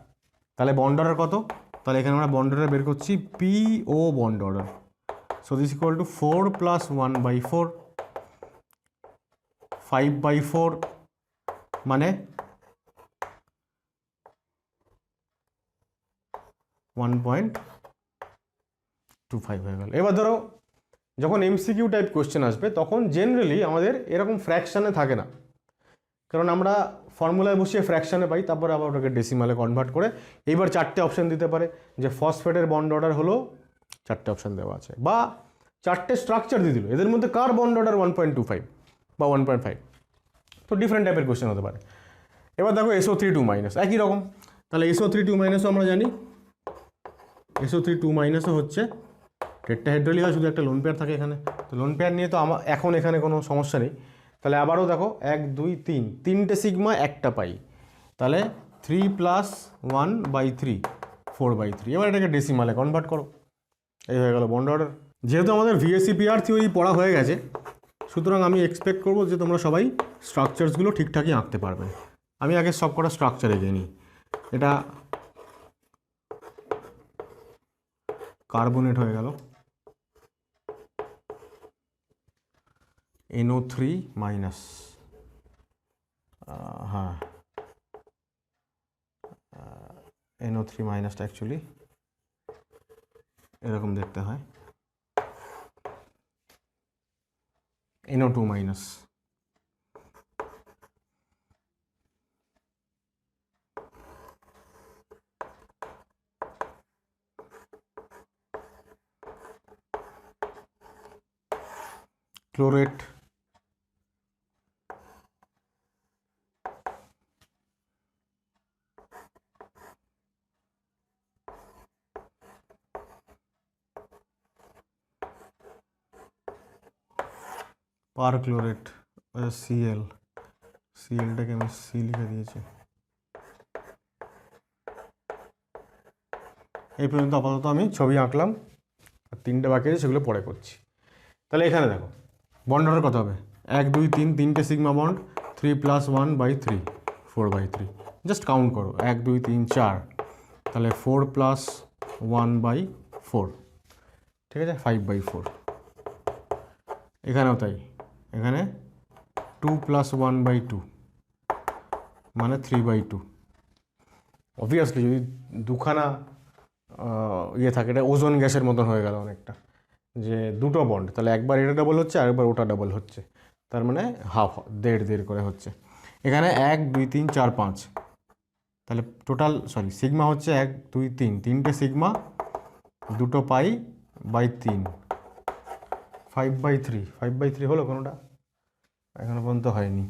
তাহলে বন্ড অর্ডার কত? তাহলে এখানে আমরা বন্ড অর্ডার বের করছি P O bond order. So this equal to 4 + 1/4, 5/4 মানে 1.25 হয়ে গেল। এবার ধরো যখন এমসিকিউ টাইপ কোয়েশ্চেন আসবে তখন জেনারেলি আমাদের এরকম ফ্র্যাকশানে থাকে না, কারণ আমরা ফর্মুলায় বসিয়ে ফ্র্যাকশানে পাই, তারপর আবার ওটাকে ডেসিমালে কনভার্ট করে এইবার চারটে অপশান দিতে পারে যে ফসফেটের বন্ড অর্ডার হলো, চারটে অপশান দেওয়া আছে, বা চারটে স্ট্রাকচার দিয়ে দিল, এদের মধ্যে কার বন্ড অর্ডার 1.25 বা 1.5, তো ডিফারেন্ট টাইপের কোয়েশ্চেন হতে পারে। এবার দেখো SO3 2- একই রকম। তাহলে SO3 2- আমরা জানি SO3 2- হচ্ছে টেট্রাহেড্রালি হয়, শুধু একটা লোন পেয়ার থাকে এখানে। তো লোন পেয়ার নিয়ে তো এখন এখানে কোনো সমস্যা নেই। তাহলে আবারও দেখো 1 2 3 তিনটে সিগমা একটা পাই, তাহলে 3 + 1/3 4/3। এবার এটাকে ডেসিমালে কনভার্ট করো, এই হয়ে গেল বন্ড অর্ডার। যেহেতু আমাদের VSEPR থিওরি পড়া হয়ে গেছে, সুতরাং আমি এক্সপেক্ট করবো যে তোমরা সবাই স্ট্রাকচারসগুলো ঠিকঠাকই আঁকতে পারবে। আমি আগে সব কটা স্ট্রাকচার এগিয়ে নিই। এটা কার্বনেট হয়ে গেল, NO3-, হ্যাঁ NO3- অ্যাকচুয়ালি এরকম দেখতে হয়, NO2-। ক্লোরেট, পারক্লোরেট, সিএলটাকে আমি সি লিখে দিয়েছি। এই পর্যন্ত আপাতত আমি ছবি আঁকলাম, আর তিনটে বাকি আছে সেগুলো পরে করছি। তাহলে এখানে দেখো বন্ড অর্ডার কত হবে, 1 2 3 তিনটে সিগমা বন্ড, 3 + 1/3 4/3। জাস্ট কাউন্ট করো 1 2 3 4, তাহলে 4 + 1/4, ঠিক আছে 5/4। এখানেও তাই, এখানে 2 + 1/2 মানে 3/2। অবভিয়াসলি যদি দুখানা ইয়ে থাকে, এটা ওজোন গ্যাসের মতন হয়ে গেল অনেকটা, যে দুটো বন্ড, তাহলে একবার এটা ডাবল হচ্ছে আরেকবার ওটা ডাবল হচ্ছে, তার মানে হাফ, দেড় করে হচ্ছে। এখানে 1 2 3 4 5, তাহলে টোটাল সিগমা হচ্ছে 1 2 3 তিনটে সিগমা, দুটো পাই বাই 3, 5/3 হলো কোনোটা? এখনো পর্যন্ত হয়নি।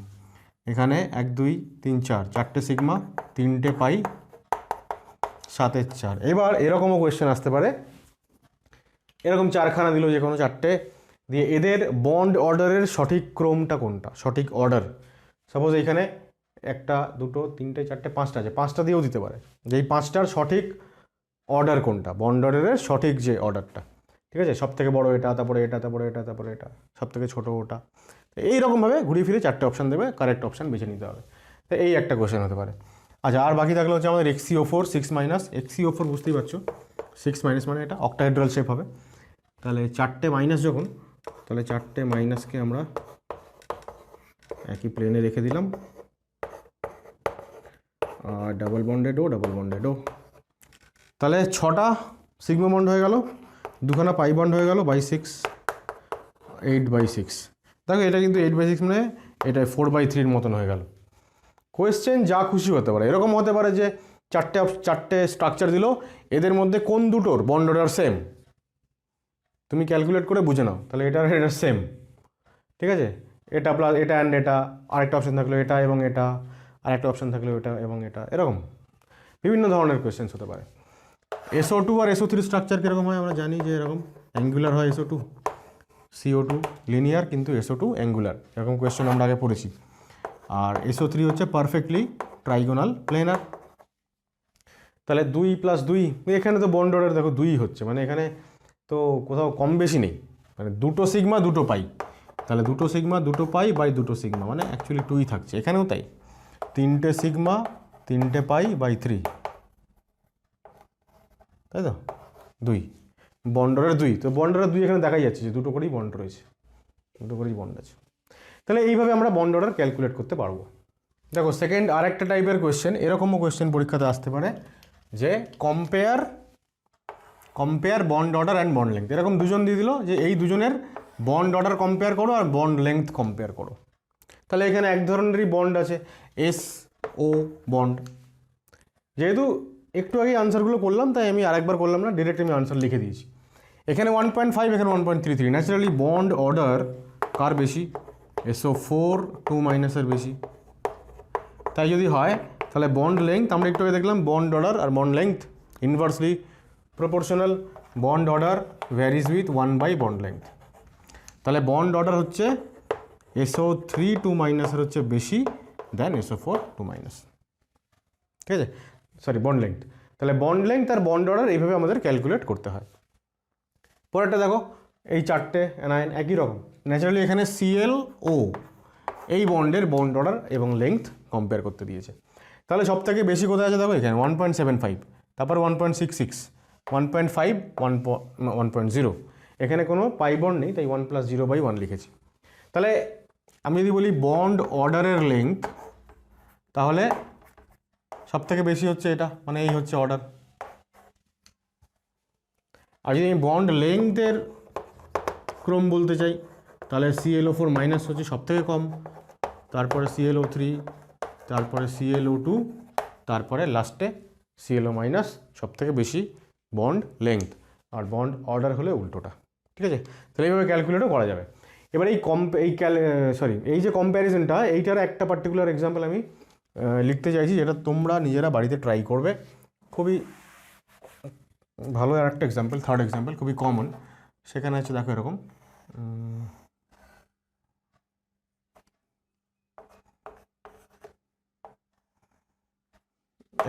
এখানে 1 2 3 4 চারটে সিগমা, তিনটে পাই 7/4। এবার এরকমও কোয়েশ্চেন আসতে পারে, এরকম চারখানা দিল যে কোনো চারটে দিয়ে, এদের বন্ড অর্ডারের সঠিক ক্রমটা কোনটা, সঠিক অর্ডার। সাপোজ এইখানে 1 2 3 4 5টা আছে, 5টা দিয়েও দিতে পারে যে এই 5টার সঠিক অর্ডার কোনটা, বন্ড অর্ডারের সঠিক যে অর্ডারটা, ঠিক আছে, সব থেকে বড় এটা, তারপরে এটা, তারপরে এটা, তারপরে এটা, সব থেকে ছোটো ওটা, এইরকমভাবে ঘুরিয়ে ফিরে চারটে অপশান দেবে, কারেক্ট অপশান বেছে নিতে হবে। তো এই একটা কোয়েশ্চেন হতে পারে। আচ্ছা, আর বাকি থাকলে হচ্ছে আমাদের XeO4 6-, XeO4 বুঝতেই পারছো 6- মানে এটা অক্টাহেড্রাল শেপ হবে। তাহলে চারটে মাইনাস যখন, তাহলে চারটে মাইনাসকে আমরা একই প্লেনে রেখে দিলাম, আর ডাবল বন্ডেড ও, তাহলে 6টা সিগমা বন্ড হয়ে গেল, দুখানা পাই বন্ড হয়ে গেল বাই 6, 8/6। দেখো এটা কিন্তু 8/6 মানে এটা 4/3 মতন হয়ে গেল। কোয়েশ্চেন যা খুশি হতে পারে, এরকম হতে পারে যে চারটে স্ট্রাকচার দিল, এদের মধ্যে কোন দুটোর বন্ড অর্ডার সেম, তুমি ক্যালকুলেট করে বুঝে নাও, তাহলে এটা সেম, ঠিক আছে, এটা প্লাস এটা অ্যান্ড এটা, আরেকটা অপশান থাকলো এটা এবং এটা, আরেকটা অপশান থাকলো এটা এবং এটা, এরকম বিভিন্ন ধরনের কোয়েশ্চেন্স হতে পারে। SO2 আর SO3 স্ট্রাকচার কীরকম হয় আমরা জানি যে এরকম অ্যাঙ্গুলার হয় SO2, CO2 লিনিয়ার কিন্তু SO2 অ্যাঙ্গুলার, এরকম কোয়েশ্চেন আমরা আগে পড়েছি। আর SO3 হচ্ছে পারফেক্টলি ট্রাইগোনাল প্লেনার। তাহলে 2 + 2, এখানে তো বন্ড অর্ডার দেখো 2 হচ্ছে, মানে এখানে তো কোথাও কম বেশি নেই, মানে দুটো সিগমা দুটো পাই, তাহলে দুটো সিগমা দুটো পাই বাই দুটো সিগমা মানে অ্যাকচুয়ালি 2ই থাকছে, এখানেও তাই, 3টে সিগমা 3টে পাই বাই 3, তাই তো 2 বন্ডরের 2, তো বন্ডরের 2 এখানে দেখাই যাচ্ছে যে দুটো করেই বন্ড রয়েছে, দুটো করেই বন্ড আছে। তাহলে এইভাবে আমরা বন্ড অর্ডার ক্যালকুলেট করতে পারবো। দেখো সেকেন্ড আর একটা টাইপের কোয়েশ্চেন, এরকমও কোয়েশ্চেন পরীক্ষাতে আসতে পারে যে compare bond order and bond length, এরকম দুজন দিয়ে দিল যে এই দুজনের বন্ড অর্ডার কম্পেয়ার করো আর বন্ড লেংথ কম্পেয়ার করো। তাহলে এখানে এক ধরনেরই বন্ড আছে, এস ও বন্ড, যেহেতু একটু আগে আনসারগুলো করলাম তাই আমি আরেকবার করলাম না, ডিরেক্ট আমি আনসার লিখে দিয়েছি। এখানে 1.5, এখানে 1.33, ন্যাচারালি বন্ড অর্ডার কার বেশি, SO4 2- এর বেশি। তাই যদি হয় তাহলে বন্ড লেংথ, আমরা একটু আগে দেখলাম বন্ড অর্ডার আর bond length inversely proportional, bond order varies with 1 bond length. তাহলে বন্ড অর্ডার হচ্ছে SO3 2- এর হচ্ছে বেশি দেন SO4 2-, ঠিক আছে, সরি বন্ড লেংথ। তাহলে বন্ড লেংথ আর বন্ড অর্ডার এইভাবে আমাদের ক্যালকুলেট করতে হয়। পরেরটা দেখো, এই চারটে অ্যানায়ন একই রকম, ন্যাচারালি এখানে ClO এই বন্ডের বন্ড অর্ডার এবং লেংথ কম্পেয়ার করতে দিয়েছে। তাহলে সব থেকে বেশি কোথায় আছে দেখো, এখানে 1.75, তারপর 1.66, 1.5, 1.0, এখানে কোনো পাই বন্ড নেই তাই 1 + 0/1 লিখেছি। তাহলে আমি যদি বলি বন্ড অর্ডারের লেংথ, তাহলে সব থেকে বেশি হচ্ছে এটা, মানে এই হচ্ছে অর্ডার। আর যদি আমি বন্ড লেংথের ক্রম বলতে চাই তাহলে ClO4- হচ্ছে সব থেকে কম, তারপরে ClO3, তারপরে ClO2, তারপরে লাস্টে ClO- সব থেকে বেশি বন্ড লেংথ, আর বন্ড অর্ডার হলে উল্টোটা, ঠিক আছে। তাহলে এইভাবে ক্যালকুলেটও করা যাবে। এবার এই যে কম্প্যারিজনটা, এইটার একটা পার্টিকুলার এক্সাম্পল আমি লিখতে চাইছি, যেটা তোমরা নিজেরা বাড়িতে ট্রাই করবে। খুবই ভালো আর একটা এক্সাম্পল, থার্ড এক্সাম্পল খুবই কমন, সেখানে আছে দেখো এরকম,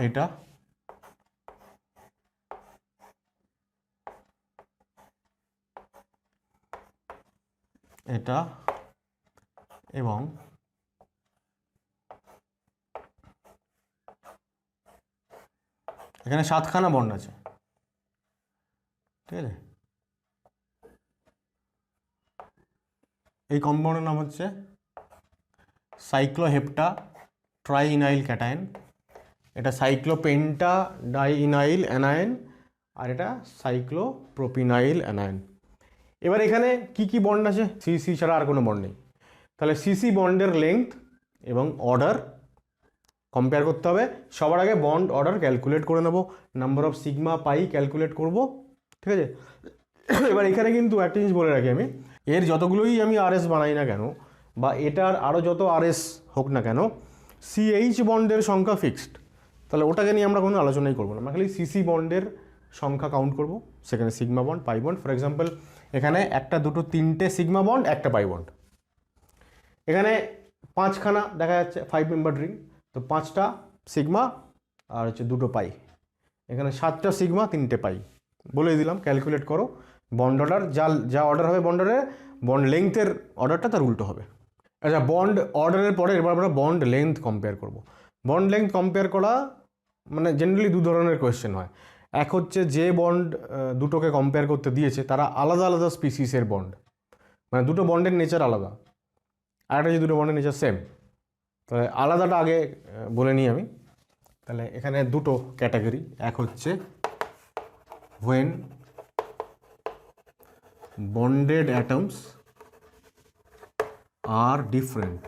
এটা এটা এবং এখানে 7খানা বন্ড আছে, ঠিক আছে। এই কম্পাউন্ডের নাম হচ্ছে সাইক্লোহেপ্টা ট্রাইইনাইল ক্যাটায়ন, এটা সাইক্লোপেন্টা ডাইইনাইল অ্যানায়ন, আর এটা সাইক্লোপ্রোপিনাইল অ্যানায়ন। এবার এখানে কি কি বন্ড আছে, সিসি ছাড়া আর কোনো বন্ড নেই। তাহলে সিসি বন্ডের লেংথ এবং অর্ডার কম্পেয়ার করতে হবে। সবার আগে বন্ড অর্ডার ক্যালকুলেট করে নেব, number of sigma pi calculate করব, ঠিক আছে। এবার এখানে কিন্তু একটা জিনিস বলে রাখি আমি, এর যতগুলোই আমি আরএস বানাই না কেন, বা এটার আরও যত আরএস হোক না কেন, সিএইচ বন্ডের সংখ্যা ফিক্সড, তাহলে ওটাকে নিয়ে আমরা কোনো আলোচনাই করবো না, আমরা খালি সিসি বন্ডের সংখ্যা কাউন্ট করব। সেখানে sigma bond, pi bond, for example এখানে 1 2 3টে সিগমা বন্ড, একটা পাই বন্ড, এখানে 5খানা দেখা যাচ্ছে 5 মেম্বার রিং, তো 5টা সিগমা আর হচ্ছে 2টো পাই, এখানে 7টা সিগমা 3টে পাই, বলে দিলাম ক্যালকুলেট করো। বন্ড অর্ডার যা অর্ডার হবে বন্ডারে, বন্ড লেংথের অর্ডারটা তার উল্টো হবে। আচ্ছা, বন্ড অর্ডারের পরে এবার আমরা বন্ড লেংথ কম্পেয়ার করব। বন্ড লেংথ কম্পেয়ার করা মানে জেনারেলি দু ধরনের কোয়েশ্চেন হয়। এক হচ্ছে যে বন্ড দুটোকে কম্পেয়ার করতে দিয়েছে তারা আলাদা আলাদা স্পিসিসের বন্ড, মানে দুটো বন্ডের নেচার আলাদা, আর একটা যে দুটো বন্ডের নেচার সেম। তাহলে আলাদাটা আগে বলে নিই আমি। তাহলে এখানে দুটো ক্যাটাগরি, এক হচ্ছে when bonded atoms are different,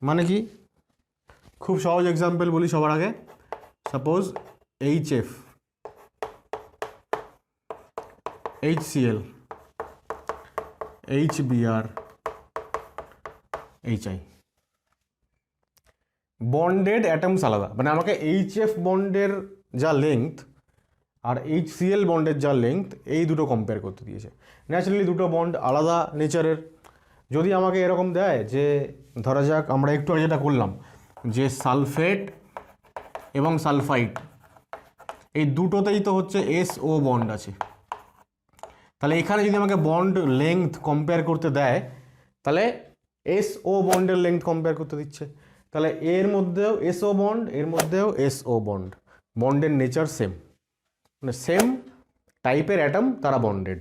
মানে কি, খুব সহজ এক্সাম্পল বলি সবার আগে। Suppose HF, HCl, HBr, HI, bonded atoms আলাদা, মানে আমাকে HF বন্ডের যা লেংথ আর HCl বন্ডের যা লেংথ এই দুটো কম্পেয়ার করতে দিয়েছে। ন্যাচারালি দুটো বন্ড আলাদা নেচারের। যদি আমাকে এরকম দেয় যে ধরা যাক আমরা একটু আগে যেটা করলাম যে সালফেট এবং সালফাইড এই দুটোতেই তো হচ্ছে এস ও বন্ড আছে। তাহলে এখানে যদি আমাকে বন্ড লেংথ কম্পেয়ার করতে দেয়, তাহলে এস ও বন্ডের লেংথ কম্পেয়ার করতে দিচ্ছে। তাহলে এর মধ্যেও এস ও বন্ড, এর মধ্যেও এস ও বন্ড, বন্ডের নেচার সেম, মানে সেম টাইপের অ্যাটম তারা বন্ডেড,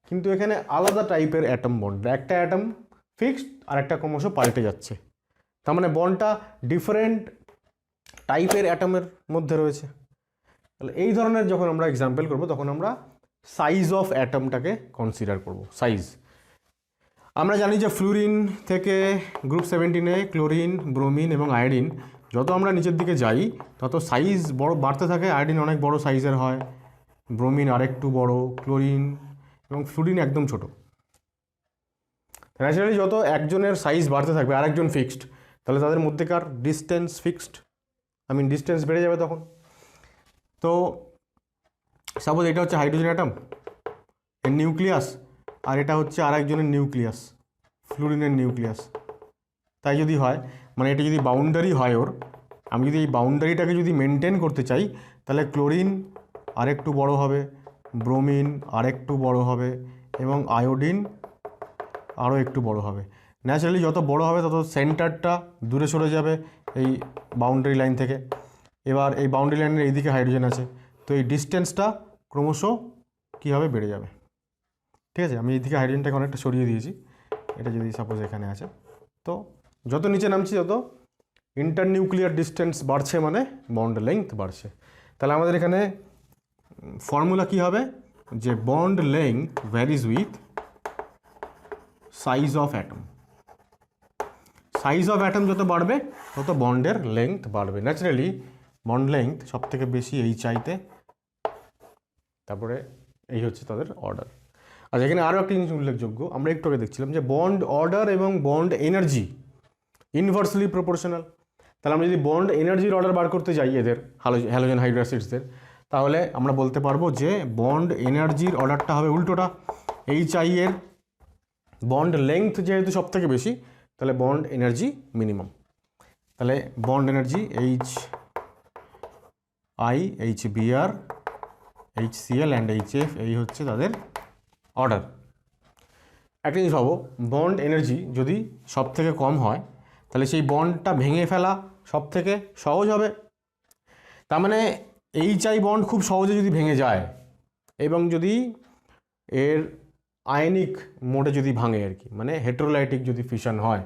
কিন্তু এখানে আলাদা টাইপের অ্যাটম বন্ড, একটা অ্যাটম ফিক্সড আর একটা ক্রমশ পাল্টে যাচ্ছে, তার মানে বন্ডটা ডিফারেন্ট টাইপের অ্যাটমের মধ্যে রয়েছে। তাহলে এই ধরনের যখন আমরা এক্সাম্পল করব তখন আমরা সাইজ অফ অ্যাটমটাকে কনসিডার করব। সাইজ আমরা জানি যে ফ্লুরিন থেকে গ্রুপ 17-এ ক্লোরিন, ব্রোমিন এবং আয়োডিন, যত আমরা নিচের দিকে যাই তত সাইজ বড় বাড়তে থাকে। আয়োডিন অনেক বড় সাইজের হয়, ব্রোমিন আরেকটু বড়, ক্লোরিন এবং ফ্লুরিন একদম ছোট। ন্যাচারালি যত একজনের সাইজ বাড়তে থাকবে আরেকজন ফিক্সড, তাহলে তাদের মধ্যেকার ডিস্টেন্স ফিক্সড, ডিস্টেন্স বেড়ে যাবে তখন। তো সাপোজ এটা হচ্ছে হাইড্রোজেন অ্যাটম এর নিউক্লিয়াস, আর এটা হচ্ছে আরেকজনের নিউক্লিয়াস, ফ্লুরিনের নিউক্লিয়াস। তাই যদি হয়, মানে এটা যদি বাউন্ডারি হয় ওর, আমি যদি এই বাউন্ডারিটাকে যদি মেনটেন করতে চাই, তাহলে ক্লোরিন আরেকটু বড় হবে, ব্রোমিন আরেকটু বড় হবে এবং আয়োডিন আরও একটু বড় হবে। ন্যাচারালি যত বড় হবে তত সেন্টারটা দূরে সরে যাবে এই বাউন্ডারি লাইন থেকে। এবার এই বাউন্ডারি লাইনের এইদিকে হাইড্রোজেন আছে, তো এই ডিস্টেন্সটা ক্রমশ কী হবে, বেড়ে যাবে। ঠিক আছে, আমি এইদিকে হাইড্রোজেনটাকে অনেকটা সরিয়ে দিয়েছি, এটা যদি সাপোজ এখানে আছে, তো যত নিচে নামছি তত ইন্টারনিউক্লিয়ার ডিস্টেন্স বাড়ছে, মানে বন্ড লেংথ বাড়ছে। তাহলে আমাদের এখানে ফর্মুলা কী হবে, যে bond length varies with size of atom. Size of atom যত বাড়বে তত বন্ডের লেংথ বাড়বে। ন্যাচারালি বন্ড লেংথ সব থেকে বেশি HI-তে, তারপরে এই হচ্ছে তাদের অর্ডার। আচ্ছা, এখানে আরও একটা জিনিস উল্লেখযোগ্য, আমরা একটু আগে দেখছিলাম যে বন্ড অর্ডার এবং বন্ড এনার্জি ইনভার্সলি প্রপোর্শনাল। তাহলে আমরা যদি বন্ড এনার্জির অর্ডার বার করতে যাই এদের হ্যালোজেন হাইড্রোক্সাইডসদের, তাহলে আমরা বলতে পারবো যে বন্ড এনার্জির অর্ডারটা হবে উল্টোটা। HI এর বন্ড লেংথ যেহেতু সব থেকে বেশি, তাহলে বন্ড এনার্জি মিনিমাম। তাহলে bond energy HI, HBr, HCl and HF, এই হচ্ছে তাদের অর্ডার। একটা জিনিস ভাবো, বন্ড এনার্জি যদি সব থেকে কম হয়, তাহলে সেই বন্ডটা ভেঙে ফেলা সব থেকে সহজ হবে। তার মানে HI বন্ড খুব সহজে যদি ভেঙে যায় এবং যদি এর আয়নিক মোডে যদি ভাঙে আর কি, মানে হেটেরোলাইটিক যদি ফিশন হয়,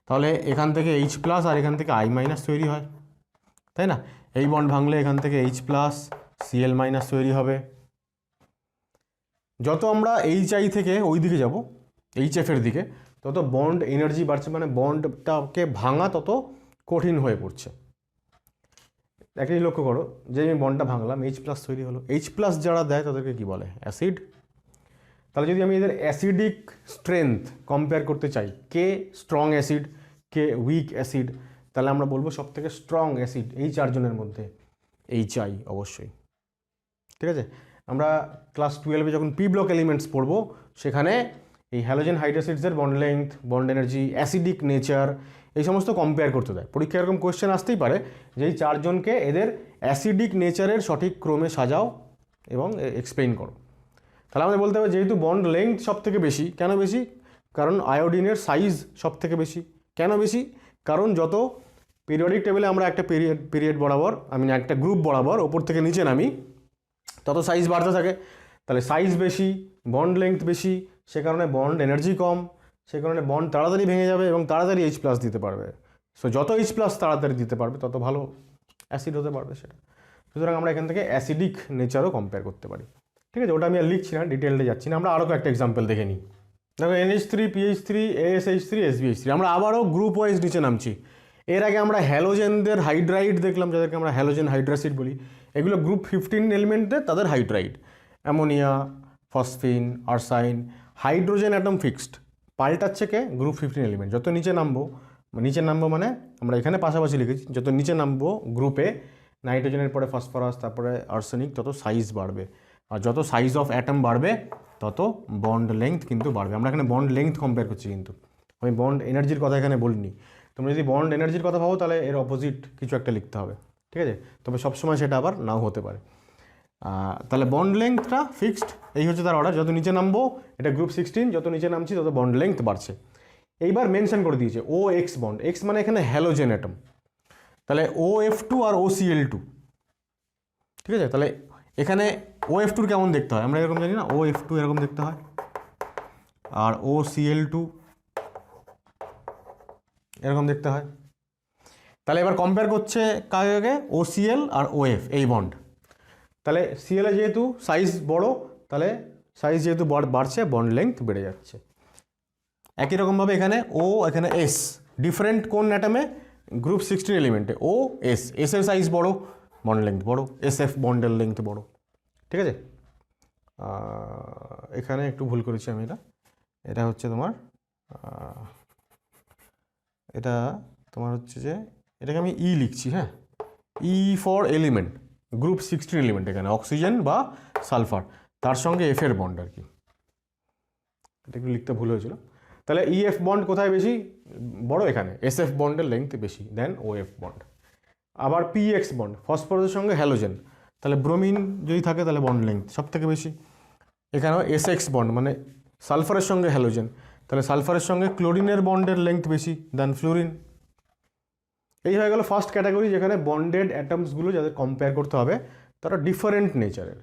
তাহলে এখান থেকে H+ আর এখান থেকে I- তৈরি হয়, তাই না? এই বন্ড ভাঙলে এখান থেকে H+, Cl- তৈরি হবে। যত আমরা HI থেকে ওই দিকে যাব, HF-এর দিকে, তত বন্ড এনার্জি বাড়ছে, মানে বন্ডটাকে ভাঙা তত কঠিন হয়ে পড়ছে। একই লক্ষ্য করো, যে আমি বন্ডটা ভাঙলাম, H+ তৈরি হলো, H+ যারা দেয় তাদেরকে কি বলে, অ্যাসিড। তাহলে যদি আমি এদের অ্যাসিডিক স্ট্রেংথ কম্পেয়ার করতে চাই, কে স্ট্রং অ্যাসিড, কে উইক অ্যাসিড, তাহলে আমরা বলবো সব থেকে স্ট্রং অ্যাসিড এই চারজনের মধ্যে HI অবশ্যই। ঠিক আছে, আমরা ক্লাস 12-এ যখন পি ব্লক এলিমেন্টস পড়বো, সেখানে এই হ্যালোজেন হাইড্রোক্সাইডসের bond length, bond energy, acidic nature, এই সমস্ত কম্পেয়ার করতে দেয়। পরীক্ষায় এরকম কোয়েশ্চেন আসতেই পারে যে এই চারজনকে এদের অ্যাসিডিক নেচারের সঠিক ক্রমে সাজাও এবং এক্সপ্লেইন করো। তাহলে আমাদের বলতে হবে যেহেতু বন্ড লেংথ সব থেকে বেশি, কেন বেশি? কারণ আয়োডিনের সাইজ সব থেকে বেশি। কেন বেশি? কারণ যত পিরিয়ডিক টেবিলে আমরা একটা পিরিয়ড বরাবর, একটা গ্রুপ বরাবর ওপর থেকে নিচে নামি, তত সাইজ বাড়তে থাকে। তাহলে সাইজ বেশি, বন্ড লেংথ বেশি, সে কারণে বন্ড এনার্জি কম, সে কারণে বন্ড তাড়াতাড়ি ভেঙে যাবে এবং তাড়াতাড়ি H+ দিতে পারবে। সো যত H+ তাড়াতাড়ি দিতে পারবে তত ভালো অ্যাসিড হতে পারবে সেটা। সুতরাং আমরা এখান থেকে অ্যাসিডিক নেচারও কম্পেয়ার করতে পারি। ঠিক আছে, ওটা আমি আর লিখছি না, ডিটেলটা যাচ্ছি না। আমরা আরও কয়েকটা এক্সাম্পল দেখে নিই। দেখো NH3, PH3, ASH3, SbH3, আমরা আবারও গ্রুপ ওয়াইজ নিচে নামছি। এর আগে আমরা হ্যালোজেনদের হাইড্রাইড দেখলাম, যাদেরকে আমরা হ্যালোজেন হাইড্রাসিড বলি। এগুলো গ্রুপ 15 এলিমেন্টদের, তাদের hydride, ammonia, phosphine, arsine. Hydrogen atom fixed, পাল্টাচ্ছে কে? Group 15 element. যত নিচে নামবো মানে আমরা এখানে পাশাপাশি লিখেছি, যত নিচে নামবো গ্রুপে, নাইট্রোজেনের পরে ফসফরাস, তারপরে আর্সেনিক, তত সাইজ বাড়বে। আর যত সাইজ অফ অ্যাটম বাড়বে তত বন্ড লেংথ কিন্তু বাড়বে। আমরা এখানে বন্ড লেংথ কম্পেয়ার করছি, কিন্তু আমি বন্ড এনার্জির কথা এখানে বলিনি। তোমরা যদি বন্ড এনার্জির কথা ভাবো তাহলে এর অপোজিট কিছু একটা লিখতে হবে। ঠিক আছে, তবে সবসময় সেটা আবার নাও হতে পারে। তাহলে বন্ড লেংথটা ফিক্সড, এই হচ্ছে তার অর্ডার। যত নিচে নামবো, এটা গ্রুপ 16, যত নিচে নামছি তত বন্ড লেংথ বাড়ছে। এইবার মেনশন করে দিয়েছে ও এক্স বন্ড, এক্স মানে এখানে হ্যালোজেন অ্যাটম, তাহলে OF2 আর OCl2, ঠিক আছে। তাহলে এখানে OF2 কেমন দেখতে হয় আমরা এরকম জানি না, OF2 এরকম দেখতে হয়, আর OCl2 এরকম দেখতে হয়। তাহলে এবার কম্পেয়ার করছে কাকে কাকে, OCl আর OF এই বন্ড। তাহলে Cl এ যেহেতু সাইজ বড়, তাহলে সাইজ যেহেতু বাড়ছে বন্ড লেংথ বেড়ে যাচ্ছে। একই রকমভাবে এখানে O, এখানে S, ডিফারেন্ট কোন অ্যাটমে, গ্রুপ 16 এলিমেন্টে OS, S এর সাইজ বড় বন্ড লেংথ বড়, SF বন্ডের লেংথ বড়, ঠিক আছে। এখানে একটু ভুল করেছি আমি, এটা হচ্ছে তোমার এটা তোমার হচ্ছে যে এটাকে আমি ই লিখছি, হ্যাঁ, E for element, group 16 element, এখানে অক্সিজেন বা সালফার, তার সঙ্গে এফ এর বন্ড আর কি, এটা একটু লিখতে ভুল হয়েছিল। তাহলে EF বন্ড কোথায় বেশি বড়, এখানে SF বন্ডের লেংথ বেশি দেন OF বন্ড। আবার PX বন্ড, ফসফরাসের সঙ্গে হ্যালোজেন, তাহলে ব্রোমিন যদি থাকে তাহলে বন্ড লেংথ সব থেকে বেশি। এখানেও SX বন্ড মানে সালফারের সঙ্গে হ্যালোজেন, তাহলে সালফারের সঙ্গে ক্লোরিনের বন্ডের লেংথ বেশি দেন ফ্লোরিন। এই হয়ে গেল ফার্স্ট ক্যাটাগরি, যেখানে বন্ডেড অ্যাটমসগুলো যাদের কম্পেয়ার করতে হবে তারা ডিফারেন্ট নেচারের।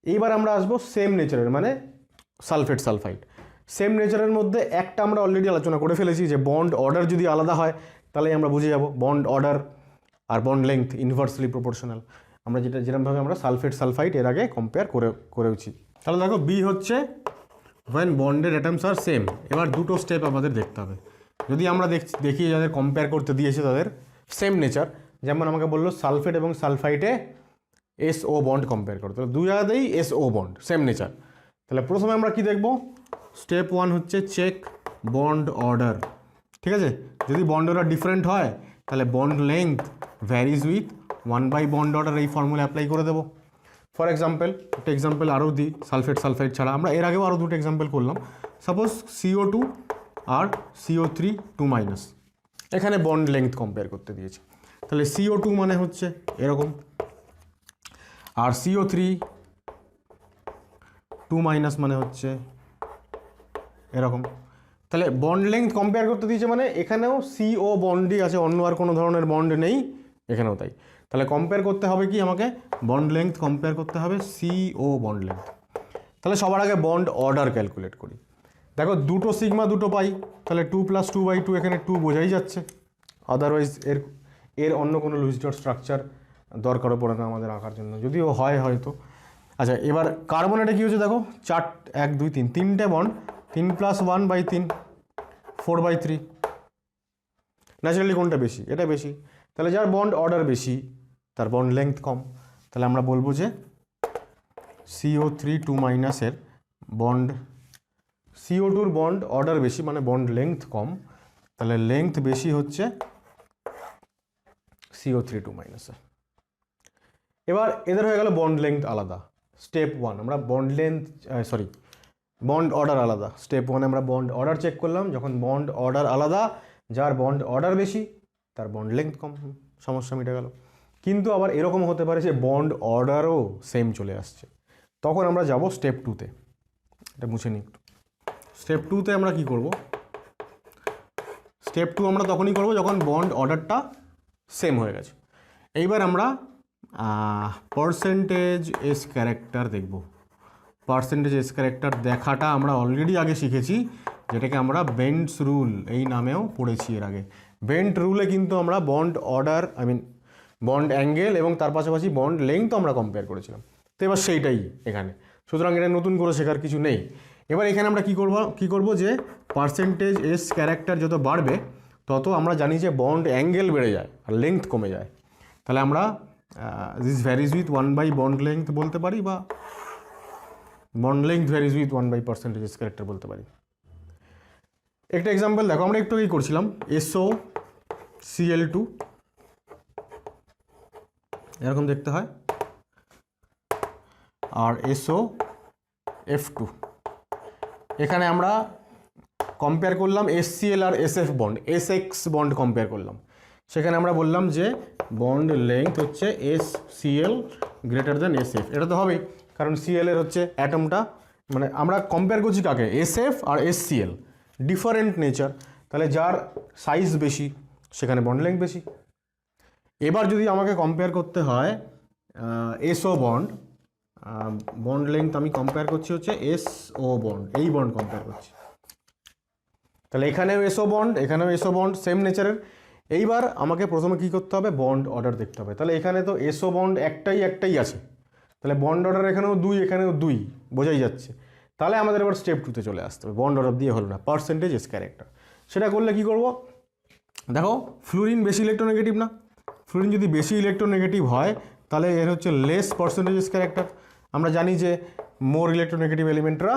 এইবার আমরা আসবো সেম নেচারের, মানে সালফেট সালফাইড। সেম নেচারের মধ্যে একটা আমরা অলরেডি আলোচনা করে ফেলেছি, যে বন্ড অর্ডার যদি আলাদা হয় তাহলে আমরা বুঝে যাব বন্ড অর্ডার আর বন্ড লেংথ ইনভার্সলি প্রপোর্শনাল, আমরা যেরকমভাবে আমরা সালফেট সালফাইড এর আগে কম্পেয়ার করেছি। তাহলে দেখো বি হচ্ছে when bonded atoms are same। এবার দুটো স্টেপ আমাদের দেখতে হবে, যদি আমরা দেখি যাদের কম্পেয়ার করতে দিয়েছে তাদের সেম নেচার, যেমন আমাকে বললো সালফেট এবং সালফাইটে SO বন্ড কম্পেয়ার করতে, তাহলে দুই জায়গাতেই SO বন্ড সেম নেচার। তাহলে প্রথমে আমরা কি দেখব, স্টেপ 1 হচ্ছে চেক বন্ড অর্ডার, ঠিক আছে। যদি বন্ড অর্ডার ডিফারেন্ট হয় তাহলে bond length varies with 1 bond order, এই ফর্মুলা অ্যাপ্লাই করে দেবো। ফর এক্সাম্পল, একটা এক্সাম্পল আরও দিই, সালফেট সালফাইড ছাড়া আমরা এর আগেও আরও দুটো এক্সাম্পল করলাম। সাপোজ CO2 আর CO3 2-, এখানে বন্ড লেংথ কম্পেয়ার করতে দিয়েছে, তাহলে CO2 মানে হচ্ছে এরকম, আর CO3 2- মানে হচ্ছে এরকম। তাহলে বন্ড লেংথ কম্পেয়ার করতে দিয়েছে মানে এখানেও CO বন্ডই আছে, অন্য আর কোনো ধরনের বন্ড নেই এখানেও তাই। তাহলে কম্পেয়ার করতে হবে কি, আমাকে বন্ড লেংথ কম্পেয়ার করতে হবে CO বন্ড লেংথ। তাহলে সবার আগে বন্ড অর্ডার ক্যালকুলেট করি। দেখো দুটো সিগমা দুটো পাই, তাহলে 2 + 2/2, এখানে 2 বোঝাই যাচ্ছে, আদারওয়াইজ এর অন্য কোনো লুইস ডট স্ট্রাকচার দরকারও পড়ে না আমাদের আঁকার জন্য, যদিও হয় হয়তো। আচ্ছা, এবার কার্বনেটে কী হচ্ছে দেখো, 1 2 3 তিনটে বন্ড, 3 + 1/3 4/3, ন্যাচারালি কোনটা বেশি, এটা বেশি। তাহলে যার বন্ড অর্ডার বেশি তার বন্ড লেংথ কম, তাহলে আমরা বলবো যে CO3 2- এর বন্ড, CO2-র বন্ড অর্ডার বেশি মানে বন্ড লেংথ কম, তাহলে লেংথ বেশি হচ্ছে CO3 2-। এবার এদের হয়ে গেল বন্ড লেংথ আলাদা। স্টেপ 1 আমরা বন্ড অর্ডার আলাদা। স্টেপ 1 আমরা বন্ড অর্ডার চেক করলাম, যখন বন্ড অর্ডার আলাদা, যার বন্ড অর্ডার বেশি তার বন্ড লেংথ কম, সমস্যা মিটে গেল। কিন্তু আবার এরকম হতে পারে যে বন্ড অর্ডারও সেম চলে আসছে, তখন আমরা যাব স্টেপ 2-তে। এটা মুছে নিই একটু। স্টেপ 2-তে আমরা কি করব, স্টেপ 2 আমরা তখনই করব যখন বন্ড অর্ডারটা সেম হয়ে গেছে। এইবার আমরা পার্সেন্টেজ এস ক্যারেক্টার দেখব। পার্সেন্টেজ এস ক্যারেক্টার দেখাটা আমরা অলরেডি আগে শিখেছি, যেটাকে আমরা বেন্টস রুল এই নামেও পড়েছি এর আগে। বেন্ট রুলে কিন্তু আমরা বন্ড অর্ডার বন্ড অ্যাঙ্গেল এবং তার পাশাপাশি বন্ড লেংথ আমরা কম্পেয়ার করেছিলাম। তো এবার সেইটাই এখানে, সুতরাং এটা নতুন করে শেখার কিছু নেই। এবার এখানে আমরা কি করব যে পার্সেন্টেজ এস ক্যারেক্টার যত বাড়বে তত আমরা জানি যে বন্ড অ্যাঙ্গেল বেড়ে যায় আর লেংথ কমে যায়। তাহলে আমরা this varies with 1 bond length বলতে পারি, বা bond length varies with 1 percentage S character বলতে পারি। একটা এক্সাম্পল দেখো, আমরা একটু আগেই করছিলাম SOCl2 এরকম দেখতে হয়, আর SOF2। এখানে আমরা কম্পেয়ার করলাম HCl আর SF bond, SX bond compare করলাম। সেখানে আমরা বললাম যে বন্ড লেংথ হচ্ছে SCl গ্রেটার দেন SF, এটা তো হবেই, কারণ Cl এর হচ্ছে অ্যাটমটা, মানে আমরা কম্পেয়ার করছি কাকে, SF আর HCl, ডিফারেন্ট নেচার, তাহলে যার সাইজ বেশি সেখানে বন্ড লেংথ বেশি। এবার যদি আমাকে কম্পেয়ার করতে হয় SO বন্ড, বন্ড লেংথ আমি কম্পেয়ার করছি হচ্ছে SO বন্ড, এই বন্ড কম্পেয়ার করছি, তাহলে এখানেও SO বন্ড, এখানেও SO বন্ড, সেম নেচারের। এইবার আমাকে প্রথমে কী করতে হবে, বন্ড অর্ডার দেখতে হবে। তাহলে এখানে তো SO বন্ড একটাই আছে, তাহলে বন্ড অর্ডার এখানেও 2, এখানেও 2, বোঝাই যাচ্ছে। তাহলে আমাদের এবার স্টেপ 2-তে চলে আসতে হবে, বন্ড অর্ডার দিয়ে হলো না, পার্সেন্টেজ এস ক্যারেক্টার। সেটা করলে কি করব, দেখো ফ্লুরিন বেশি ইলেকট্রোনেগেটিভ না, ফ্লুরিন যদি বেশি ইলেকট্রোনেগেটিভ হয় তাহলে এর হচ্ছে লেস পার্সেন্টেজ এস ক্যারেক্টার। আমরা জানি যে মোর ইলেকট্রোনেগেটিভ এলিমেন্টরা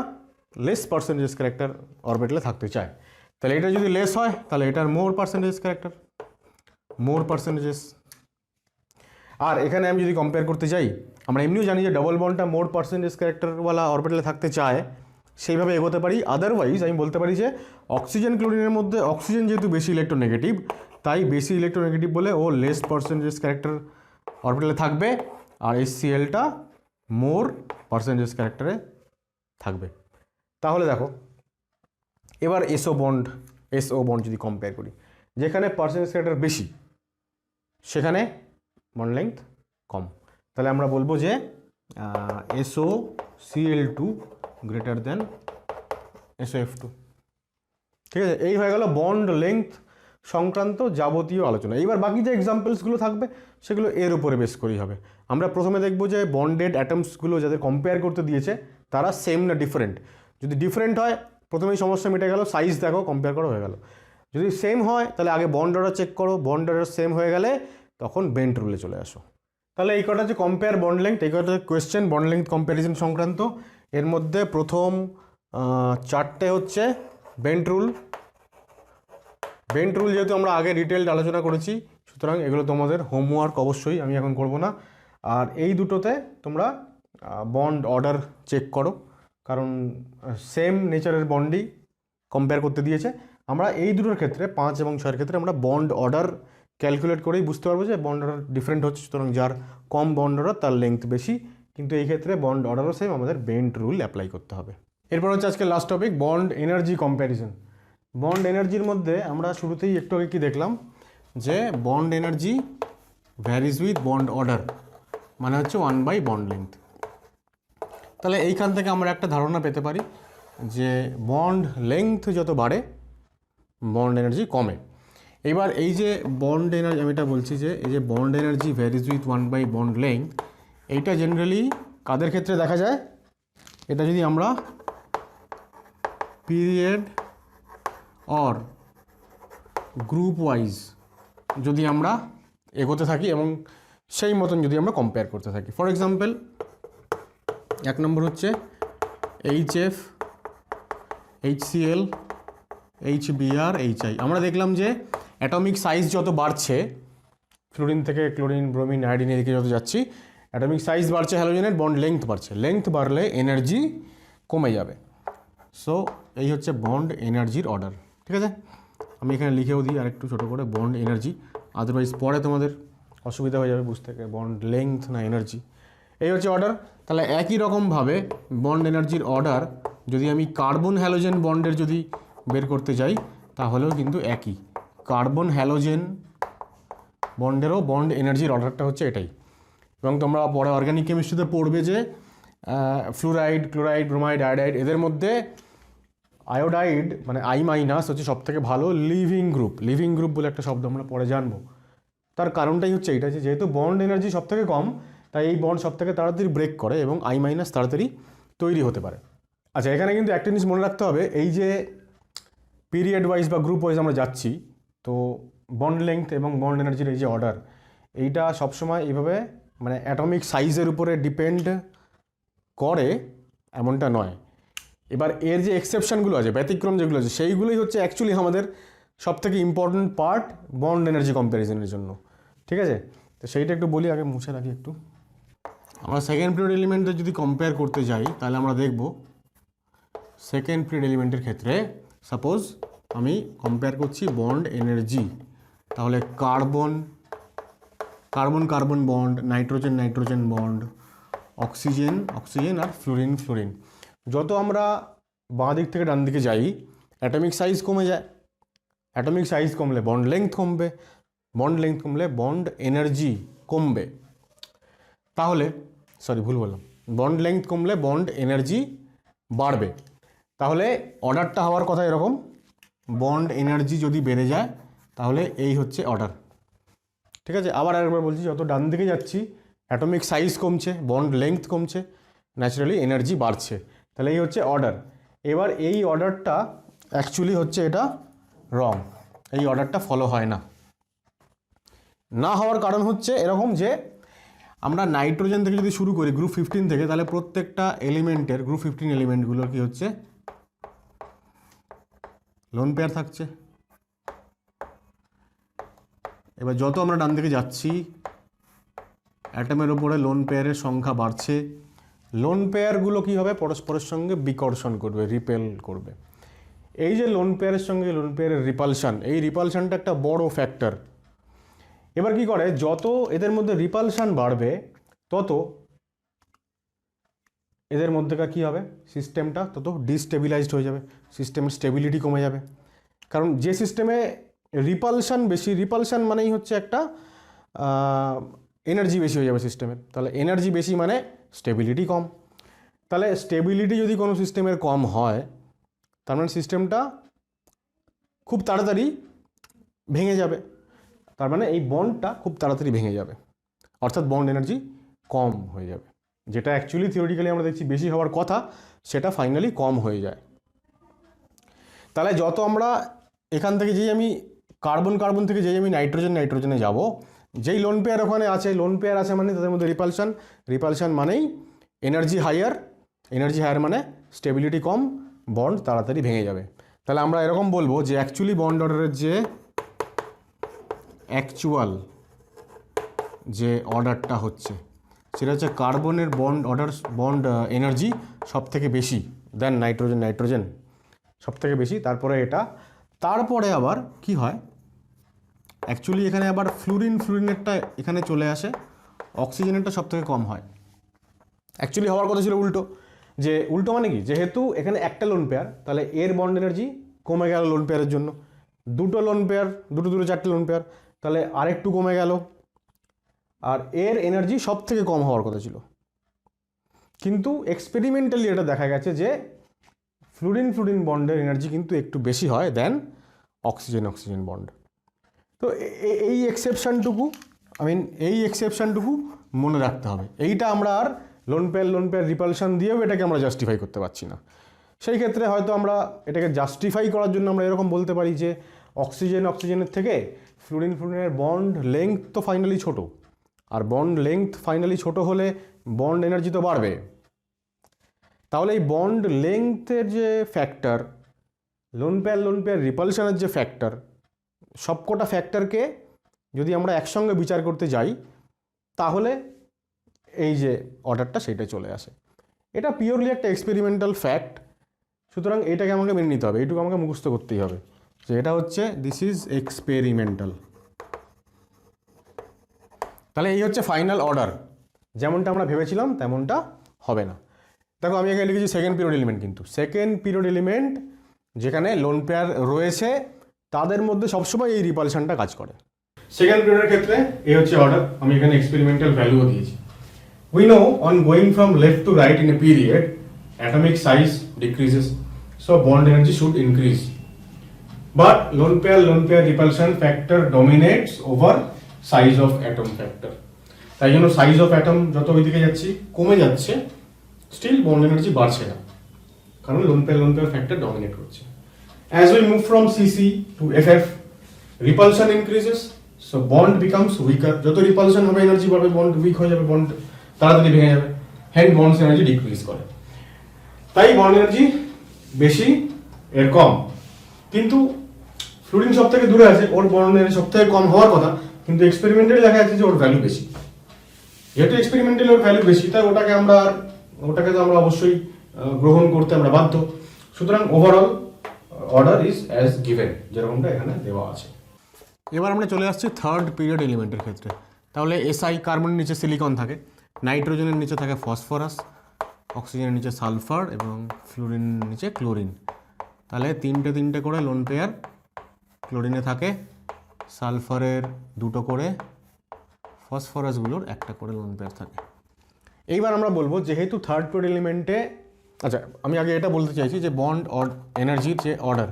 লেস পার্সেন্টেজ ক্যারেক্টার অরবিটালে থাকতে চায়, তাহলে এটা যদি লেস হয় তাহলে এটার মোর পার্সেন্টেজ ক্যারেক্টার, মোর পার্সেন্টেজেস। আর এখানে আমি যদি কম্পেয়ার করতে চাই, আমরা এমনিও জানি যে ডবল বন্ডটা মোর পার্সেন্টেজ ক্যারেক্টারওয়ালা অরবিটালে থাকতে চায়, সেইভাবে এগোতে পারি। আদারওয়াইজ আমি বলতে পারি যে অক্সিজেন ক্লোরিনের মধ্যে অক্সিজেন যেহেতু বেশি ইলেকট্রোনেগেটিভ, তাই বেশি ইলেকট্রোনেগেটিভ বলে ও লেস পার্সেন্টেজ ক্যারেক্টার অরবিটালে থাকবে, আর HClটা মোর পার্সেন্টেজ ক্যারেক্টারে থাকবে। তাহলে দেখো এবার SO বন্ড যদি কম্পেয়ার করি, যেখানে পার্সেন্টেজ ক্যারেক্টার বেশি সেখানে বন্ড লেংথ কম, তাহলে আমরা বলবো যে SOCl2 গ্রেটার দেন SOF2। ঠিক আছে, এই হয়ে গেল বন্ড লেংথ সংক্রান্ত যাবতীয় আলোচনা। এইবার বাকি যে এক্সাম্পলসগুলো থাকবে সেগুলো এর উপরে বেস করেই হবে। আমরা প্রথমে দেখব যে বন্ডেড অ্যাটমসগুলো যাদের কম্পেয়ার করতে দিয়েছে তারা সেম না ডিফারেন্ট। যদি ডিফারেন্ট হয় প্রথমেই সমস্যা মিটে গেল, সাইজ দেখো কম্পেয়ার করা হয়ে গেল। যদি সেম হয় তাহলে আগে বন্ড অর্ডার চেক করো, বন্ড অর্ডার সেম হয়ে গেলে তখন বেন্ট রুলে চলে আসো। তাহলে এই কটা হচ্ছে কম্পেয়ার বন্ড লেংথ, এই কটা কোয়েশ্চেন বন্ড লেংথ কম্প্যারিজন সংক্রান্ত। এর মধ্যে প্রথম 4টে হচ্ছে বেন্ট রুল। বেন্ট রুল যেহেতু আমরা আগে ডিটেলড আলোচনা করেছি, সুতরাং এগুলো তোমাদের হোমওয়ার্ক অবশ্যই, আমি এখন করব না। আর এই দুটোতে তোমরা বন্ড অর্ডার চেক করো, কারণ সেম নেচারের বন্ডই কম্পেয়ার করতে দিয়েছে। আমরা এই দুটোর ক্ষেত্রে 5 এবং 6 ক্ষেত্রে আমরা বন্ড অর্ডার ক্যালকুলেট করেই বুঝতে পারবো যে বন্ড অর্ডার ডিফারেন্ট হচ্ছে, সুতরাং যার কম বন্ড অর্ডার তার লেংথ বেশি। কিন্তু এই ক্ষেত্রে বন্ড অর্ডারও সেম, আমাদের বেন্ট রুল অ্যাপ্লাই করতে হবে। এরপর হচ্ছে আজকে last topic, bond energy comparison. Bond এনার্জির মধ্যে আমরা শুরুতেই একটু আগে কি দেখলাম, যে bond energy varies with bond order, মানে হচ্ছে 1/, বন্ড লেংথ। তাহলে এইখান থেকে আমরা একটা ধারণা পেতে পারি যে বন্ড লেংথ যত বাড়ে বন্ড এনার্জি কমে। এবার এই যে বন্ড এনার্জি, আমি এটা বলছি যে এই যে bond energy varies with 1/, bond length, এইটা জেনারেলি কাদের ক্ষেত্রে দেখা যায়, এটা যদি আমরা পিরিয়ড অর গ্রুপ ওয়াইজ যদি আমরা এগোতে থাকি এবং সেই মতন যদি আমরা কম্পেয়ার করতে থাকি। ফর এক্সাম্পল 1 নম্বর হচ্ছে HF, HCl, HBr, HI। আমরা দেখলাম যে অ্যাটমিক সাইজ যত বাড়ছে, ফ্লুরিন থেকে ক্লোরিন, ব্রোমিন, আয়োডিন এদিকে যত যাচ্ছি, অ্যাটমিক সাইজ বাড়ছে, হ্যালোজেনের বন্ড লেংথ বাড়ছে। লেংথ বাড়লে এনার্জি কমে যাবে। সো এই হচ্ছে বন্ড এনার্জির অর্ডার। ঠিক আছে, আমি এখানে লিখেও দিই আরেকটু ছোটো করে, বন্ড এনার্জি, আদারওয়াইজ পরে তোমাদের অসুবিধা হয়ে যাবে বুঝতে, বন্ড লেংথ না এনার্জি। এই হচ্ছে অর্ডার। তাহলে একই রকমভাবে বন্ড এনার্জির অর্ডার যদি আমি কার্বন হ্যালোজেন বন্ডের যদি বের করতে যাই তাহলেও কিন্তু একই, কার্বন হ্যালোজেন বন্ডেরও বন্ড এনার্জির অর্ডারটা হচ্ছে এটাই। এবং তোমরা পরে অর্গানিক কেমিস্ট্রিতে পড়বে যে ফ্লুরাইড, ক্লোরাইড, ব্রোমাইড, আয়োডাইড, এদের মধ্যে আয়োডাইড মানে I- হচ্ছে সবথেকে ভালো লিভিং গ্রুপ। লিভিং গ্রুপ বলে একটা শব্দ আমরা পরে জানবো। তার কারণটাই হচ্ছে এইটা, যে যেহেতু বন্ড এনার্জি সবথেকে কম, তাই এই বন্ড সবথেকে তাড়াতাড়ি ব্রেক করে এবং I- তাড়াতাড়ি তৈরি হতে পারে। আচ্ছা, এখানে কিন্তু একটা জিনিস মনে রাখতে হবে, এই যে পিরিয়ড ওয়াইজ বা গ্রুপ ওয়াইজ আমরা যাচ্ছি, তো বন্ড লেংথ এবং বন্ড এনার্জির এই যে অর্ডার, এইটা সবসময় এইভাবে মানে অ্যাটমিক সাইজের উপরে ডিপেন্ড করে এমনটা নয়। এবার এর যে এক্সেপশনগুলো আছে, ব্যতিক্রম যেগুলো আছে, সেইগুলোই হচ্ছে অ্যাকচুয়ালি আমাদের সবথেকে ইম্পর্টেন্ট পার্ট বন্ড এনার্জি কম্প্যারিজনের জন্য। ঠিক আছে, তো সেইটা একটু বলি, আগে মুছে রাখি একটু। আমরা সেকেন্ড পিরিয়ড এলিমেন্টে যদি কম্পেয়ার করতে যাই তাহলে আমরা দেখব সেকেন্ড পিরিয়ড এলিমেন্টের ক্ষেত্রে সাপোজ আমি কম্পেয়ার করছি বন্ড এনার্জি, তাহলে carbon carbon carbon bond, nitrogen nitrogen bond, oxygen oxygen আর ফ্লোরিন ফ্লোরিন। যত আমরা বাঁ দিক থেকে ডান দিকে যাই অ্যাটমিক সাইজ কমে যায়। অ্যাটমিক সাইজ কমলে বন্ড লেংথ কমবে, বন্ড লেংথ কমলে বন্ড এনার্জি কমবে। তাহলে ভুল বললাম, বন্ড লেংথ কমলে বন্ড এনার্জি বাড়বে। তাহলে অর্ডারটা হওয়ার কথা এরকম, বন্ড এনার্জি যদি বেড়ে যায় তাহলে এই হচ্ছে অর্ডার। ঠিক আছে, আবার আরেকবার বলছি, যত ডান দিকে যাচ্ছি অ্যাটমিক সাইজ কমছে, বন্ড লেংথ কমছে, ন্যাচারালি এনার্জি বাড়ছে। তাহলে এই হচ্ছে অর্ডার। এবার এই অর্ডারটা অ্যাকচুয়ালি হচ্ছে এটা রং, এই অর্ডারটা ফলো হয় না। না হওয়ার কারণ হচ্ছে এরকম যে আমরা নাইট্রোজেন থেকে যদি শুরু করি গ্রুপ 15 থেকে, তাহলে প্রত্যেকটা এলিমেন্টের গ্রুপ 15 এলিমেন্টগুলোর কি হচ্ছে লোন পেয়ার থাকছে। এবার যত আমরা ডান দিকে যাচ্ছি অ্যাটমের ওপরে লোন পেয়ারের সংখ্যা বাড়ছে। লোন পেয়ারগুলো কী হবে, পরস্পরের সঙ্গে বিকর্ষণ করবে, রিপেল করবে। এই যে লোন পেয়ারের সঙ্গে লোন পেয়ারের রিপালশান, এই রিপালশানটা একটা বড় ফ্যাক্টর। এবার কি করে, যত এদের মধ্যে রিপালশান বাড়বে তত এদের মধ্যেকার কী হবে, সিস্টেমটা তত ডিস্টেবিলাইজড হয়ে যাবে, সিস্টেমের স্টেবিলিটি কমে যাবে। কারণ যে সিস্টেমে রিপালশান বেশি, রিপালশান মানেই হচ্ছে একটা এনার্জি বেশি হয়ে যাবে সিস্টেমের। তাহলে এনার্জি বেশি মানে স্টেবিলিটি কম। তাহলে স্টেবিলিটি যদি কোনো সিস্টেমের কম হয় তার মানে সিস্টেমটা খুব তাড়াতাড়ি ভেঙে যাবে। তার মানে এই বন্ডটা খুব তাড়াতাড়ি ভেঙে যাবে, অর্থাৎ বন্ড এনার্জি কম হয়ে যাবে। যেটা অ্যাকচুয়ালি থিওরিটিক্যালি আমরা দেখছি বেশি হওয়ার কথা, সেটা ফাইনালি কম হয়ে যায়। তাহলে যত আমরা এখান থেকে যেই আমি কার্বন কার্বন থেকে যেই আমি নাইট্রোজেন নাইট্রোজেনে যাব, যেই লোন পেয়ার ওখানে আছে, লোন পেয়ার আছে মানে তাদের মধ্যে রিপালশান, রিপালশান মানেই এনার্জি হায়ার, এনার্জি হায়ার মানে স্টেবিলিটি কম, বন্ড তাড়াতাড়ি ভেঙে যাবে। তাহলে আমরা এরকম বলবো যে অ্যাকচুয়ালি বন্ড অর্ডারের যে অ্যাকচুয়াল যে অর্ডারটা হচ্ছে সেটা হচ্ছে কার্বনের বন্ড অর্ডার, বন্ড এনার্জি সব থেকে বেশি দেন নাইট্রোজেন নাইট্রোজেন সব থেকে বেশি, তারপরে এটা, তারপরে আবার কি হয় অ্যাকচুয়ালি এখানে আবার ফ্লোরিন ফ্লোরিনেরটা এখানে চলে আসে, অক্সিজেনেরটা সব থেকে কম হয়। অ্যাকচুয়ালি হওয়ার কথা ছিল উল্টো, যে উল্টো মানে কি, যেহেতু এখানে একটা লোন পেয়ার তাহলে এর বন্ড এনার্জি কমে গেল লোন পেয়ারের জন্য, দুটো লোন পেয়ার, দুটো দুটো চারটে লোন পেয়ার তাহলে আরেকটু কমে গেল, আর এর এনার্জি সব থেকে কম হওয়ার কথা ছিল। কিন্তু এক্সপেরিমেন্টালি এটা দেখা গেছে যে ফ্লোরিন ফ্লোরিন বন্ডের এনার্জি কিন্তু একটু বেশি হয় দেন অক্সিজেন অক্সিজেন বন্ড। তো এই এক্সেপশানটুকু এই এক্সেপশানটুকু মনে রাখতে হবে। এইটা আমরা আর লোন পেয়ার রিপালশান দিয়েও এটাকে আমরা জাস্টিফাই করতে পারছি না। সেই ক্ষেত্রে হয়তো আমরা এটাকে জাস্টিফাই করার জন্য আমরা এরকম বলতে পারি যে অক্সিজেনের থেকে ফ্লোরিন ফ্লোরিনের বন্ড লেংথ তো ফাইনালি ছোট, আর বন্ড লেংথ ফাইনালি ছোট হলে বন্ড এনার্জি তো বাড়বে। তাহলে এই বন্ড লেংথের যে ফ্যাক্টর, লোন পেয়ার রিপালশানের যে ফ্যাক্টর, সবকটা ফ্যাক্টরকে যদি আমরা একসঙ্গে বিচার করতে যাই তাহলে এই যে অর্ডারটা সেটা চলে আসে। এটা পিওরলি একটা এক্সপেরিমেন্টাল ফ্যাক্ট, সুতরাং এটাকে আমাকে মেনে নিতে হবে, এইটুকু আমাকে মুখস্থ করতেই হবে যে এটা হচ্ছে দিস ইজ এক্সপেরিমেন্টাল। তাহলে এই হচ্ছে ফাইনাল অর্ডার, যেমনটা আমরা ভেবেছিলাম তেমনটা হবে না। দেখো আমি এখানে লিখেছি সেকেন্ড পিরিয়ড এলিমেন্ট, কিন্তু সেকেন্ড পিরিয়ড এলিমেন্ট যেখানে লোন পেয়ার রয়েছে তাদের মধ্যে সবসময় এই রিপালশনটা কাজ করে। সেকেন্ড পিরিয়ডের ক্ষেত্রে এই হচ্ছে অর্ডার, আমি এখানে এক্সপেরিমেন্টাল ভ্যালুও দিয়েছি। We know on going from left to right in a period, atomic size decreases, so bond energy should increase. But lone pair repulsion factor dominates over size of atom factor. তাই জন্য size of atom যত ওইদিকে যাচ্ছি কমে যাচ্ছে, still bond energy বাড়ছে না, কারণ লোন পেয়ার ফ্যাক্টর ডমিনেট করছে। As we move from CC to FF, repulsion increases, so bond becomes weaker. যত রিপালশন হবে এনার্জি বাড়বে, বন্ড উইক হয়ে যাবে, বন্ড তাড়াতাড়ি ভেঙে যাবে, হ্যান্ড বন্ডস এনার্জি ডিক্রিজ করে। তাই বন্ড এনার্জি বেশি এর কম, কিন্তু ফ্লোরিন সব থেকে দূরে আছে, ওর বন্ড এনার্জি সব থেকে কম হওয়ার কথা, কিন্তু এক্সপেরিমেন্টালি দেখা যাচ্ছে যে ওর ভ্যালু বেশি। যেহেতু এক্সপেরিমেন্টালি ওর ভ্যালু বেশি, তাই ওটাকে তো আমরা অবশ্যই গ্রহণ করতে আমরা বাধ্য। সুতরাং overall order is as given, যেরকমটা এখানে দেওয়া আছে। এবার আমরা চলে আসছি থার্ড পিরিয়ড এলিমেন্টের ক্ষেত্রে। তাহলে এসআই কার্বনের নিচে সিলিকন থাকে, নাইট্রোজেনের নিচে থাকে ফসফরাস, অক্সিজেনের নিচে সালফার এবং ফ্লোরিনের নিচে ক্লোরিন। তাহলে তিনটে করে লোন পেয়ার ক্লোরিনে থাকে, সালফারের 2টো করে, ফসফরাসগুলোর 1টা করে লোন পেয়ার থাকে। এইবার আমরা বলবো যেহেতু থার্ড পিরিয়ড এলিমেন্টে, আচ্ছা আমি আগে এটা বলতে চাইছি যে বন্ড এনার্জির যে অর্ডার,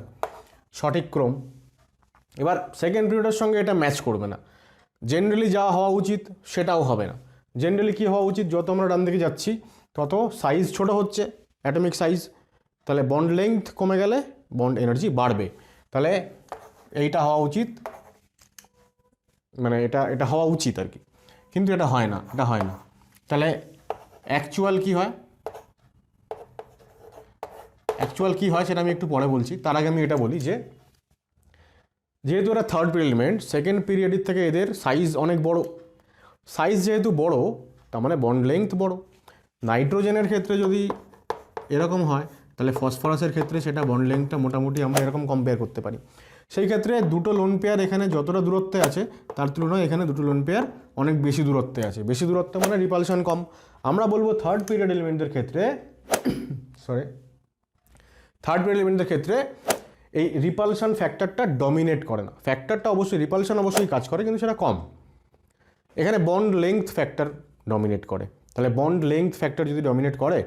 সঠিক ক্রম, এবার সেকেন্ড পিরিয়ডের সঙ্গে এটা ম্যাচ করবে না। জেনারেলি যা হওয়া উচিত সেটাও হবে না। জেনারেলি কী হওয়া উচিত, যত আমরা ডান দিকে যাচ্ছি তত সাইজ ছোট হচ্ছে, অ্যাটমিক সাইজ, তাহলে বন্ড লেংথ কমে গেলে বন্ড এনার্জি বাড়বে। তাহলে এইটা হওয়া উচিত, মানে এটা হওয়া উচিত আর কি, কিন্তু এটা হয় না, তাহলে অ্যাকচুয়াল কি হয় সেটা আমি একটু পরে বলছি। তার আগে আমি এটা বলি যে যেহেতু এরা থার্ড পিরিয়ড এলিমেন্ট, সেকেন্ড পিরিয়ডের থেকে এদের সাইজ অনেক বড়। সাইজ যেহেতু বড়, তার মানে বন্ড লেংথ বড়। নাইট্রোজেনের ক্ষেত্রে যদি এরকম হয়, তাহলে ফসফরাসের ক্ষেত্রে সেটা বন্ড লেংথটা মোটামুটি আমরা এরকম কম্পেয়ার করতে পারি। সেই ক্ষেত্রে 2টো লোন পেয়ার এখানে যতটা দূরত্বে আছে তার তুলনায় এখানে 2টো লোন পেয়ার অনেক বেশি দূরত্বে আছে। বেশি দূরত্ব মানে রিপালশন কম। আমরা বলবো থার্ড পিরিয়ড এলিমেন্টদের ক্ষেত্রে এই রিপালশন ফ্যাক্টরটা ডমিনেট করে না। ফ্যাক্টরটা অবশ্যই, রিপালশন অবশ্যই কাজ করে, কিন্তু সেটা কম। এখানে বন্ড লেংথ ফ্যাক্টর ডমিনেট করে। তাহলে বন্ড লেংথ ফ্যাক্টর যদি ডমিনেট করে,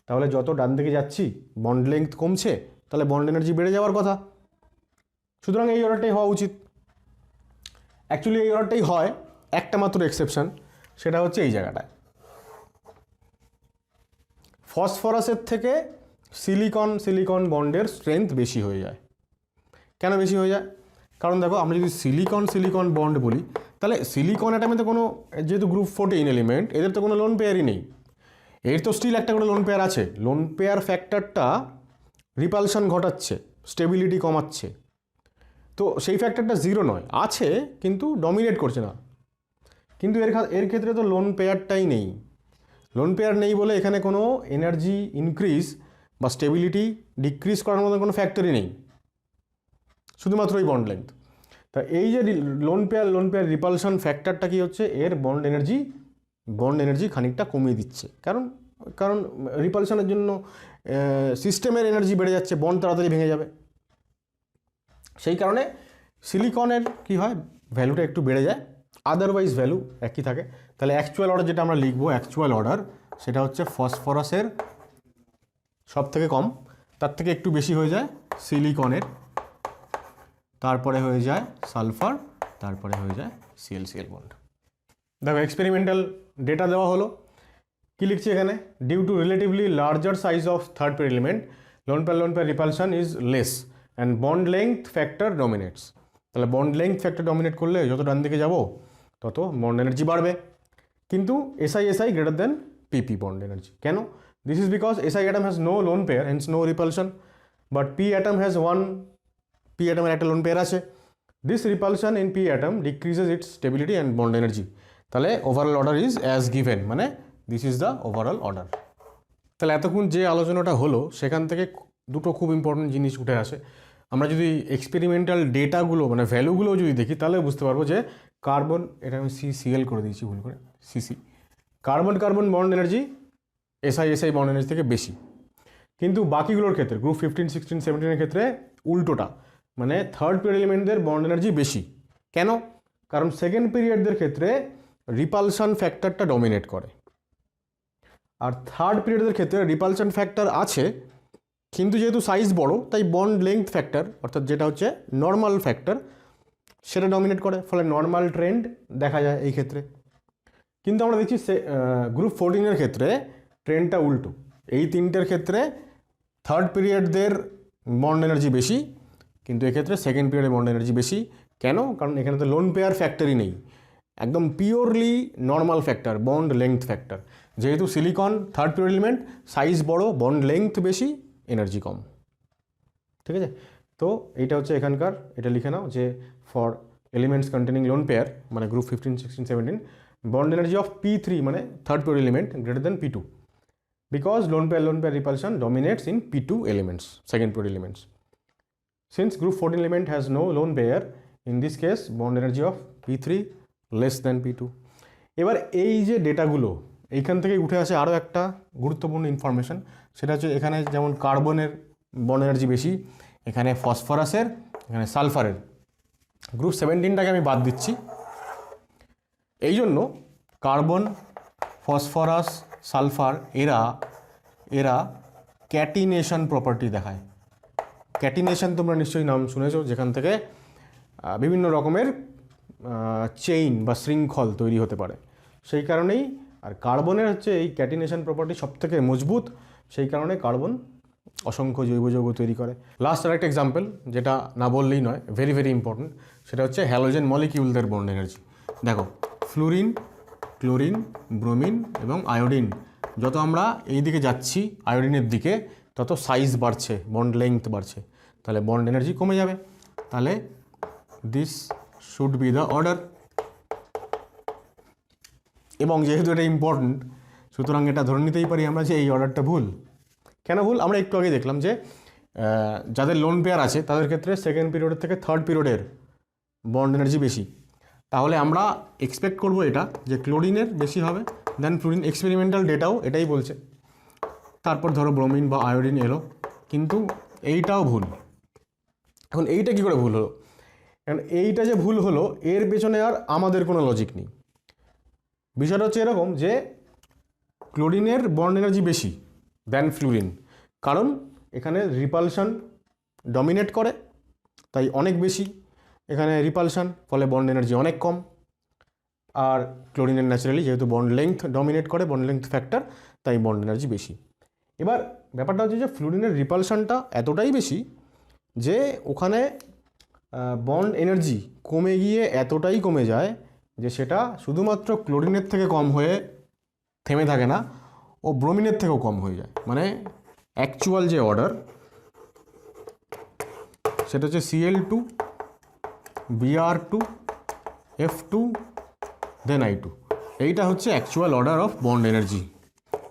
তাহলে যত ডান দিকে যাচ্ছি বন্ড লেংথ কমছে, তাহলে বন্ড এনার্জি বেড়ে যাওয়ার কথা। সুতরাং এই অর্ডারটাই হওয়া উচিত। অ্যাকচুয়ালি এই অর্ডারটাই হয়, একটা মাত্র এক্সেপশন, সেটা হচ্ছে এই জায়গাটায়। ফসফরাসের থেকে সিলিকন বন্ডের স্ট্রেংথ বেশি হয়ে যায়। কেন বেশি হয়ে যায়? কারণ দেখো, আমরা যদি সিলিকন বন্ড বলি, তাহলে সিলিকন অ্যাটমে তো কোনো, যেহেতু গ্রুপ 14 এলিমেন্ট, এদের তো কোনো লোন পেয়ারই নেই। এর তো স্টিল একটা করে লোন পেয়ার আছে। লোন পেয়ার ফ্যাক্টরটা রিপালশন ঘটাচ্ছে, স্টেবিলিটি কমাচ্ছে। তো সেই ফ্যাক্টরটা জিরো নয়, আছে কিন্তু ডমিনেট করছে না। কিন্তু এর ক্ষেত্রে তো লোন পেয়ারটাই নেই। লোন পেয়ার নেই বলে এখানে কোনো এনার্জি ইনক্রিজ বা স্টেবিলিটি ডিক্রিজ করার মতো কোনো ফ্যাক্টরই নেই, শুধুমাত্র এই বন্ড লেংথ। তা এই যে লোন পেয়ার রিপালশন ফ্যাক্টরটা কি হচ্ছে, এর বন্ড এনার্জি খানিকটা কমিয়ে দিচ্ছে। কারণ রিপালশনের জন্য সিস্টেমের এনার্জি বেড়ে যাচ্ছে, বন্ড তাড়াতাড়ি ভেঙে যাবে। সেই কারণে সিলিকনের কি হয়, ভ্যালুটা একটু বেড়ে যায়, আদারওয়াইজ ভ্যালু একই থাকে। তাহলে অ্যাকচুয়াল অর্ডার যেটা আমরা লিখবো, অ্যাকচুয়াল অর্ডার সেটা হচ্ছে ফসফরাসের সব থেকে কম, তার থেকে একটু বেশি হয়ে যায় সিলিকনের, তারপরে হয়ে যায় সালফার, তারপরে হয়ে যায় সিএল বন্ড। দেখো এক্সপেরিমেন্টাল ডেটা দেওয়া হলো, কি লিখছি এখানে, due to relatively larger size of third pair element lone pair repulsion is less and bond length factor dominates. তাহলে বন্ড লেংথ ফ্যাক্টর ডমিনেট করলে যত ডান দিকে যাব তত বন্ড এনার্জি বাড়বে। কিন্তু SI greater than PP bond energy. কেন? This is because SI atom has no lone pair, hence no repulsion, but P atom has one, P atom-এর একটা লোন পেয়ার আছে। This repulsion in P atom decreases its stability and bond energy. তাহলে overall order is as given, মানে this is the overall order. তাহলে এতক্ষণ যে আলোচনাটা হলো সেখান থেকে দুটো খুব ইম্পর্টেন্ট জিনিস উঠে আসে। আমরা যদি এক্সপেরিমেন্টাল ডেটাগুলো মানে ভ্যালুগুলো যদি দেখি, তাহলে বুঝতে পারবো যে কার্বন, এটা আমি CCl করে দিয়েছি ভুল করে, CC, carbon bond energy SI bond energy থেকে বেশি। কিন্তু বাকিগুলোর ক্ষেত্রে গ্রুপ 15, 16, 17-এর ক্ষেত্রে উল্টোটা, মানে থার্ড পিরিয়ড এলিমেন্টদের বন্ড এনার্জি বেশি। কেন? কারণ সেকেন্ড পিরিয়ডদের ক্ষেত্রে রিপালশন ফ্যাক্টরটা ডমিনেট করে, আর থার্ড পিরিয়ডের ক্ষেত্রে রিপালশন ফ্যাক্টর আছে কিন্তু যেহেতু সাইজ বড়, তাই বন্ড লেংথ ফ্যাক্টর, অর্থাৎ যেটা হচ্ছে নর্মাল ফ্যাক্টর, সেটা ডমিনেট করে। ফলে নর্মাল ট্রেন্ড দেখা যায় এই ক্ষেত্রে। কিন্তু আমরা দেখছি গ্রুপ 14-এর ক্ষেত্রে ট্রেন্ডটা উল্টো। এই তিনটের ক্ষেত্রে থার্ড পিরিয়ডদের বন্ড এনার্জি বেশি, কিন্তু এক্ষেত্রে সেকেন্ড পিরিয়ডের বন্ড এনার্জি বেশি। কেন? কারণ এখানে তো লোন পেয়ার ফ্যাক্টরই নেই, একদম purely normal factor, bond length factor. যেহেতু silicon third period element, size বড়, বন্ড লেংথ বেশি, এনার্জি কম। ঠিক আছে? তো এইটা হচ্ছে এখানকার, এটা লিখে নাও যে for elements containing lone pair মানে group 15, 16, 17, bond energy of P3 মানে third period element greater than P2 because lone pair repulsion dominates in P2 elements, second period elements. Since group 14 element has no lone pair, in this case bond energy of P3 less than P2. এবার এই যে ডেটাগুলো এইখান থেকে উঠে আসে আরও একটা গুরুত্বপূর্ণ ইনফরমেশন, সেটা হচ্ছে এখানে যেমন কার্বনের বন্ড এনার্জি বেশি, এখানে ফসফরাসের, এখানে সালফারের। গ্রুপ 17টাকে আমি বাদ দিচ্ছি। এই জন্য কার্বন, ফসফরাস, সালফার এরা ক্যাটিনেশন প্রপার্টি দেখায়। ক্যাটিনেশন তোমরা নিশ্চয়ই নাম শুনেছো, যেখান থেকে বিভিন্ন রকমের চেইন বা শৃঙ্খল তৈরি হতে পারে। সেই কারণেই আর কার্বনের হচ্ছে এই ক্যাটিনেশন প্রপার্টি সবথেকে মজবুত, সেই কারণে কার্বন অসংখ্য জৈব যৌগ তৈরি করে। লাস্ট আর একটা এক্সাম্পল, যেটা না বললেই নয়, ভেরি ভেরি ইম্পর্টেন্ট, সেটা হচ্ছে হ্যালোজেন মলিকিউলদের বন্ড এনার্জি। দেখো, ফ্লুরিন, ক্লোরিন, ব্রোমিন এবং আয়োডিন, যত আমরা এই দিকে যাচ্ছি আয়োডিনের দিকে, তত সাইজ বাড়ছে, বন্ড লেংথ বাড়ছে, তাহলে বন্ড এনার্জি কমে যাবে। তাহলে this should be the order. এবং যেহেতু এটা ইম্পর্টেন্ট, সুতরাং এটা ধরে নিতেই পারি আমরা যে এই অর্ডারটা ভুল। কেন ভুল? আমরা একটু আগে দেখলাম যে যাদের লোন পেয়ার আছে তাদের ক্ষেত্রে সেকেন্ড পিরিয়ডের থেকে থার্ড পিরিয়ডের বন্ড এনার্জি বেশি। তাহলে আমরা এক্সপেক্ট করব এটা যে ক্লোরিনের বেশি হবে দেন ফ্লুরিন। এক্সপেরিমেন্টাল ডেটাও এটাই বলছে। তারপর ধরো ব্রোমিন বা আয়োডিন এলো, কিন্তু এইটাও ভুল। এখন এইটা কী করে ভুল হলো? কারণ এইটা যে ভুল হলো, এর পেছনে আর আমাদের কোনো লজিক নেই। বিষয়টা হচ্ছে এরকম যে ক্লোরিনের বন্ড এনার্জি বেশি দেন ফ্লুরিন, কারণ এখানে রিপালশন ডমিনেট করে, তাই অনেক বেশি এখানে রিপালশন, ফলে বন্ড এনার্জি অনেক কম। আর ক্লোরিনের ন্যাচারালি যেহেতু বন্ড লেংথ ডমিনেট করে, বন্ড লেংথ ফ্যাক্টর, তাই বন্ড এনার্জি বেশি। এবার ব্যাপারটা হচ্ছে যে ফ্লুরিনের রিপালশনটা এতটাই বেশি যে ওখানে বন্ড এনার্জি কমে গিয়ে এতটাই কমে যায় যে সেটা শুধুমাত্র ক্লোরিনের থেকে কম হয়ে থেমে থাকে না, ও ব্রোমিনের থেকেও কম হয়ে যায়। মানে অ্যাকচুয়াল যে অর্ডার সেটা হচ্ছে Cl2, Br2, F2, দেন I2। এইটা হচ্ছে actual order of bond energy,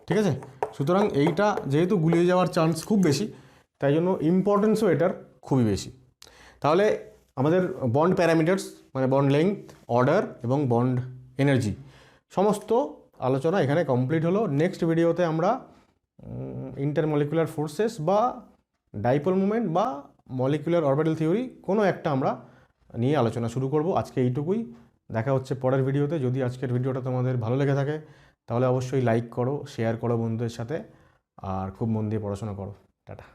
ঠিক আছে? সুতরাং এইটা যেহেতু গুলিয়ে যাওয়ার চান্স খুব বেশি, তাই জন্য ইম্পর্টেন্সও এটার খুবই বেশি। তাহলে আমাদের বন্ড প্যারামিটার্স মানে বন্ড লেংথ, অর্ডার এবং বন্ড এনার্জি সমস্ত আলোচনা এখানে কমপ্লিট হলো। নেক্সট ভিডিওতে আমরা ইন্টারমলিকুলার ফোর্সেস বা ডাইপোল মোমেন্ট বা মলিকুলার অরবিটাল থিওরি কোনো একটা আমরা নিয়ে আলোচনা শুরু করব। আজকে এইটুকুই, দেখা হচ্ছে পরের ভিডিওতে। যদি আজকের ভিডিওটা তোমাদের ভালো লেগে থাকে তাহলে অবশ্যই লাইক করো, শেয়ার করো বন্ধুদের সাথে, আর খুব মন দিয়ে পড়াশোনা করো। টাটা।